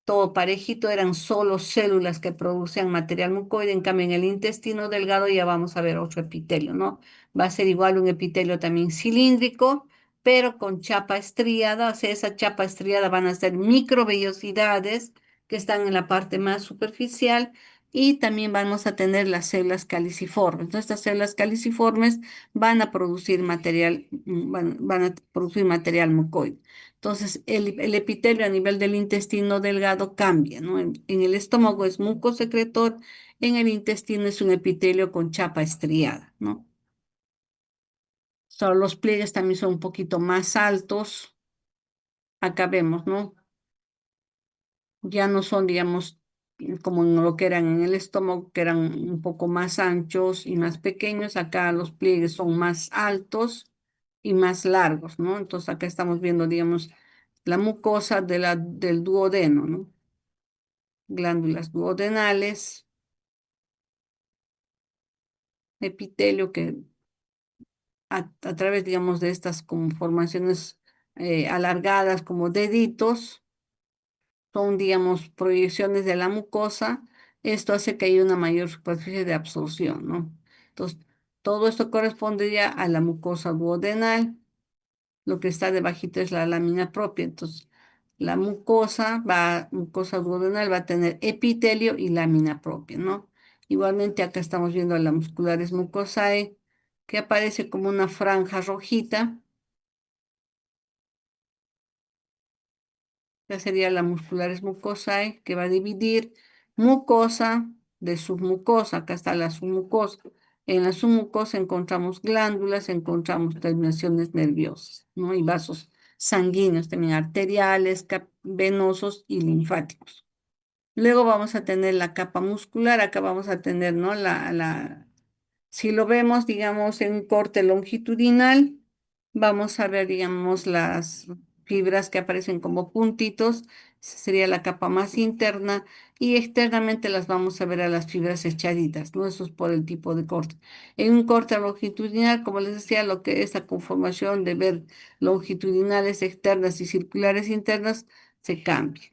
todo parejito, eran solo células que producían material mucoide, en cambio en el intestino delgado ya vamos a ver otro epitelio, ¿no? Va a ser igual un epitelio también cilíndrico, pero con chapa estriada, o sea, esa chapa estriada van a ser microvellosidades que están en la parte más superficial y también vamos a tener las células caliciformes. Entonces, estas células caliciformes van a producir material mucoide. Entonces, el epitelio a nivel del intestino delgado cambia, ¿no? En el estómago es mucosecretor, en el intestino es un epitelio con chapa estriada, ¿no? Solo los pliegues también son un poquito más altos. Acá vemos, ¿no? Ya no son, digamos, como en lo que eran en el estómago, que eran un poco más anchos y más pequeños. Acá los pliegues son más altos y más largos, ¿no? Entonces acá estamos viendo, digamos, la mucosa del duodeno, ¿no? Glándulas duodenales, epitelio que a través, digamos, de estas como formaciones alargadas como deditos, son, digamos, proyecciones de la mucosa. Esto hace que haya una mayor superficie de absorción, ¿no? Entonces, todo esto correspondería a la mucosa duodenal. Lo que está debajito es la lámina propia. Entonces, mucosa duodenal va a tener epitelio y lámina propia, ¿no? Igualmente acá estamos viendo la musculares mucosae, que aparece como una franja rojita. Ya sería la musculares mucosae, que va a dividir mucosa de submucosa. Acá está la submucosa. En la submucosa encontramos glándulas, encontramos terminaciones nerviosas, ¿no? Y vasos sanguíneos, también arteriales, venosos y linfáticos. Luego vamos a tener la capa muscular. Acá vamos a tener, ¿no? Si lo vemos, digamos, en un corte longitudinal, vamos a ver, digamos, las fibras que aparecen como puntitos. Esa sería la capa más interna, y externamente las vamos a ver a las fibras echaditas, ¿no? Eso es por el tipo de corte. En un corte longitudinal, como les decía, lo que es la conformación de ver longitudinales externas y circulares internas se cambia.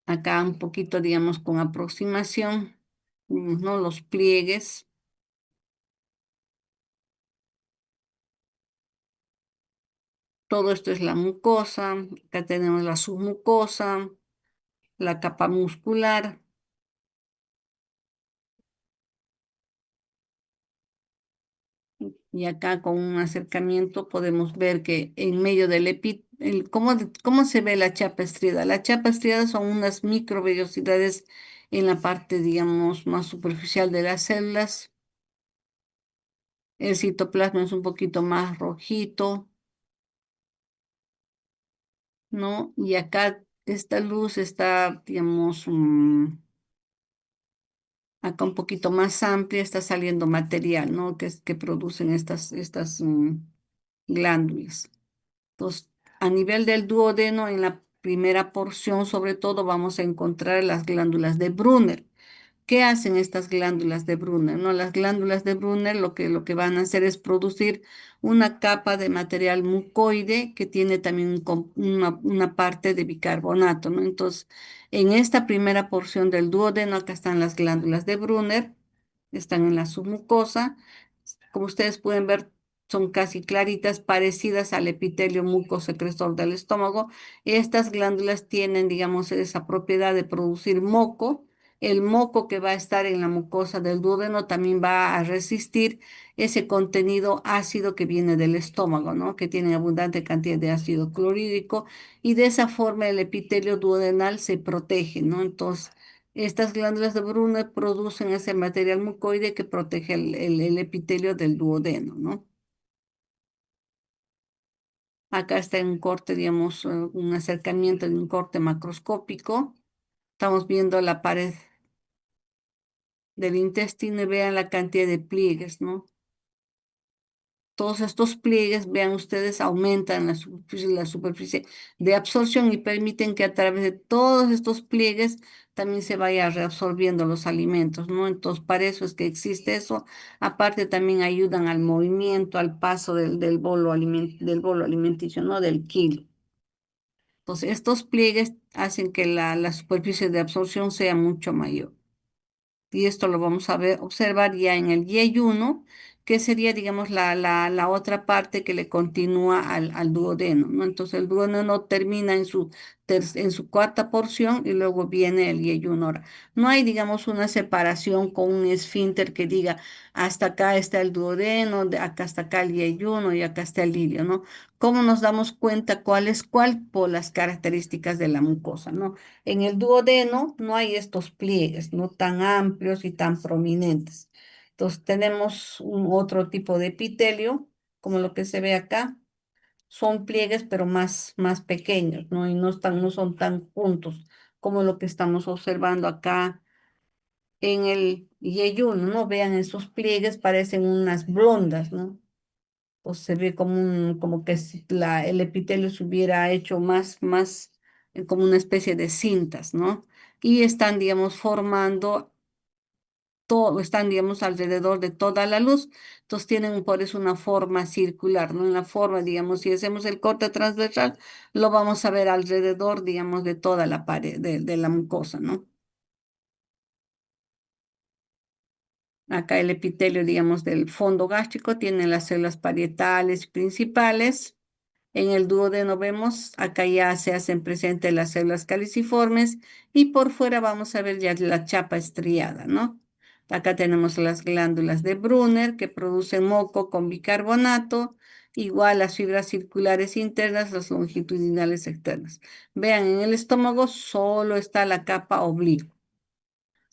Acá un poquito, digamos, con aproximación, ¿no? Los pliegues. Todo esto es la mucosa. Acá tenemos la submucosa, la capa muscular. Y acá con un acercamiento podemos ver que en medio del ¿cómo se ve la chapa estriada? La chapa estriada son unas microvellosidades en la parte, digamos, más superficial de las células. El citoplasma es un poquito más rojito, ¿no? Y acá esta luz está, digamos, acá un poquito más amplia, está saliendo material, ¿no? Que producen estas glándulas. Entonces, a nivel del duodeno, en la primera porción, sobre todo, vamos a encontrar las glándulas de Brunner. ¿Qué hacen estas glándulas de Brunner? ¿No? Las glándulas de Brunner lo que van a hacer es producir una capa de material mucoide que tiene también una parte de bicarbonato, ¿no? Entonces, en esta primera porción del duodeno, acá están las glándulas de Brunner, están en la submucosa. Como ustedes pueden ver, son casi claritas, parecidas al epitelio mucosecretor del estómago. Estas glándulas tienen, digamos, esa propiedad de producir moco. El moco que va a estar en la mucosa del duodeno también va a resistir ese contenido ácido que viene del estómago, ¿no? Que tiene abundante cantidad de ácido clorhídrico, y de esa forma el epitelio duodenal se protege, ¿no? Entonces, estas glándulas de Brunner producen ese material mucoide que protege el epitelio del duodeno, ¿no? Acá está en un corte, digamos, un acercamiento de un corte macroscópico. Estamos viendo la pared del intestino y vean la cantidad de pliegues, ¿no? Todos estos pliegues, vean ustedes, aumentan la superficie de absorción y permiten que a través de todos estos pliegues también se vaya reabsorbiendo los alimentos, ¿no? Entonces, para eso es que existe eso. Aparte, también ayudan al movimiento, al paso del bolo alimenticio, ¿no? Del kilo. Entonces, estos pliegues hacen que la superficie de absorción sea mucho mayor. Y esto lo vamos a observar ya en el yeyuno, que sería, digamos, la otra parte que le continúa al duodeno, ¿no? Entonces el duodeno termina en su cuarta porción y luego viene el yeyuno. Ahora, no hay, digamos, una separación con un esfínter que diga hasta acá está el duodeno, de acá hasta acá el yeyuno y acá está el ilio, ¿no? ¿Cómo nos damos cuenta cuál es cuál? Por las características de la mucosa, ¿no? En el duodeno no hay estos pliegues, no tan amplios y tan prominentes. Entonces tenemos un otro tipo de epitelio, como lo que se ve acá. Son pliegues, pero más pequeños, ¿no? Y no son tan juntos como lo que estamos observando acá en el yeyuno, ¿no? Vean, esos pliegues parecen unas blondas, ¿no? O se ve como que si el epitelio se hubiera hecho más, como una especie de cintas, ¿no? Y están, digamos, están, digamos, alrededor de toda la luz. Entonces tienen por eso una forma circular, ¿no? En la forma, digamos, si hacemos el corte transversal, lo vamos a ver alrededor, digamos, de toda la pared de la mucosa, ¿no? Acá el epitelio, digamos, del fondo gástrico tiene las células parietales principales. En el duodeno vemos, acá ya se hacen presentes las células caliciformes y por fuera vamos a ver ya la chapa estriada, ¿no? Acá tenemos las glándulas de Brunner que producen moco con bicarbonato, igual las fibras circulares internas, las longitudinales externas. Vean, en el estómago solo está la capa oblicua.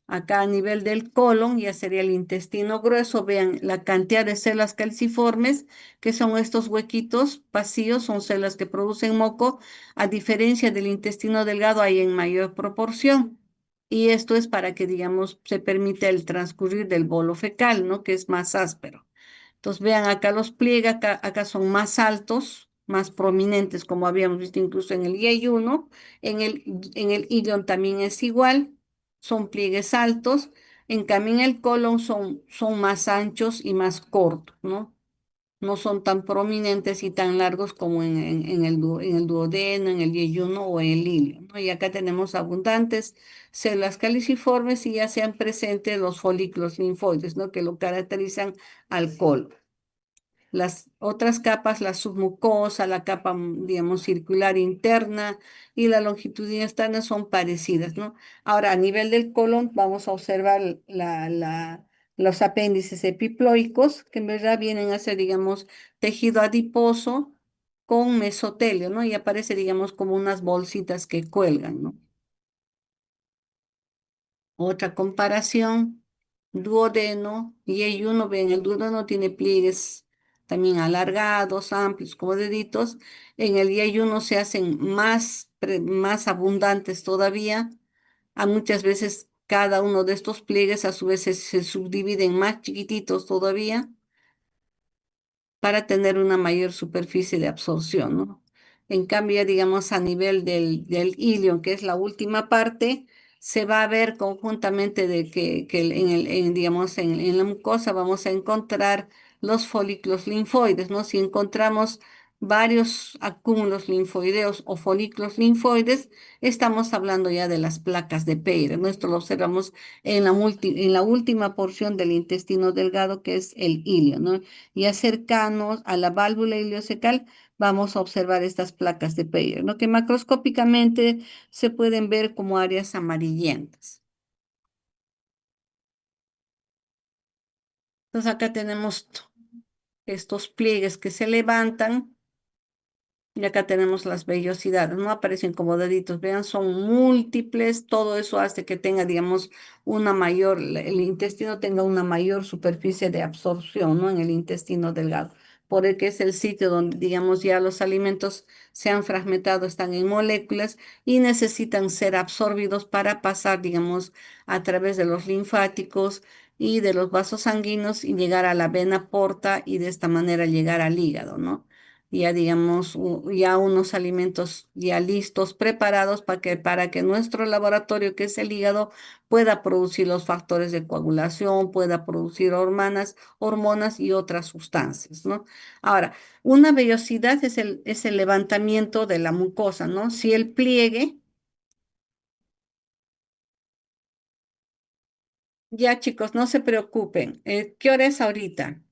Acá a nivel del colon ya sería el intestino grueso. Vean la cantidad de células calciformes, que son estos huequitos vacíos, son células que producen moco, a diferencia del intestino delgado hay en mayor proporción. Y esto es para que, digamos, se permita el transcurrir del bolo fecal, ¿no? Que es más áspero. Entonces, vean acá los pliegues, acá son más altos, más prominentes, como habíamos visto incluso en el yeyuno. En el ilion también es igual, son pliegues altos. En cambio, en el colon son más anchos y más cortos, ¿no? No son tan prominentes y tan largos como en el duodeno, en el yeyuno o en el ilion, ¿no? Y acá tenemos abundantes células caliciformes y ya sean presentes los folículos linfoides, ¿no? Que lo caracterizan al colon. Las otras capas, la submucosa, la capa, digamos, circular interna y la longitudinal externa son parecidas, ¿no? Ahora, a nivel del colon, vamos a observar los apéndices epiploicos, que en verdad vienen a ser, digamos, tejido adiposo con mesotelio, ¿no? Y aparece, digamos, como unas bolsitas que cuelgan, ¿no? Otra comparación, duodeno y ayuno, ven, el duodeno tiene pliegues también alargados, amplios, como deditos. En el yeyuno se hacen más abundantes todavía. A muchas veces cada uno de estos pliegues a su vez se subdividen más chiquititos todavía para tener una mayor superficie de absorción, ¿no? En cambio, ya digamos, a nivel del ilion, que es la última parte, se va a ver conjuntamente de que digamos, en la mucosa vamos a encontrar los folículos linfoides, ¿no? Si encontramos varios acúmulos linfoideos o folículos linfoides, estamos hablando ya de las placas de Peire, ¿no? Esto lo observamos en la última porción del intestino delgado, que es el ilion, ¿no? Ya cercanos a la válvula ileocecal, vamos a observar estas placas de Peyer, ¿no? Que macroscópicamente se pueden ver como áreas amarillentas. Entonces acá tenemos estos pliegues que se levantan y acá tenemos las vellosidades, no aparecen como deditos, vean, son múltiples, todo eso hace que tenga, digamos, el intestino tenga una mayor superficie de absorción, ¿no? En el intestino delgado, por el que es el sitio donde, digamos, ya los alimentos se han fragmentado, están en moléculas y necesitan ser absorbidos para pasar, digamos, a través de los linfáticos y de los vasos sanguíneos y llegar a la vena porta y de esta manera llegar al hígado, ¿no? Ya digamos, ya unos alimentos ya listos, preparados para que nuestro laboratorio, que es el hígado, pueda producir los factores de coagulación, pueda producir hormonas y otras sustancias, ¿no? Ahora, una vellosidad es el levantamiento de la mucosa, ¿no? Si el pliegue, ya chicos, no se preocupen. ¿Qué hora es ahorita?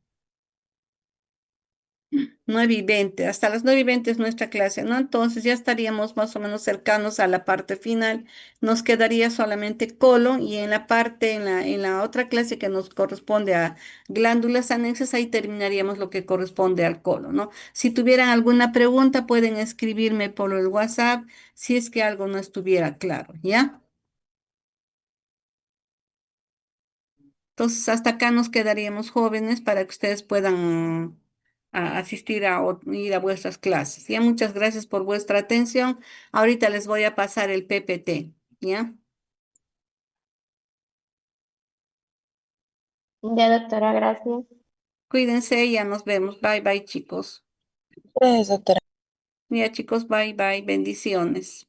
9:20, hasta las 9:20 es nuestra clase, ¿no? Entonces ya estaríamos más o menos cercanos a la parte final. Nos quedaría solamente colon y en la otra clase que nos corresponde a glándulas anexas, ahí terminaríamos lo que corresponde al colon, ¿no? Si tuvieran alguna pregunta, pueden escribirme por el WhatsApp si es que algo no estuviera claro, ¿ya? Entonces, hasta acá nos quedaríamos jóvenes para que ustedes puedan asistir o ir a vuestras clases. Ya, muchas gracias por vuestra atención. Ahorita les voy a pasar el PPT, ¿ya? Ya, doctora, gracias. Cuídense, ya nos vemos. Bye, bye, chicos. Gracias, doctora. Ya, chicos, bye, bye. Bendiciones.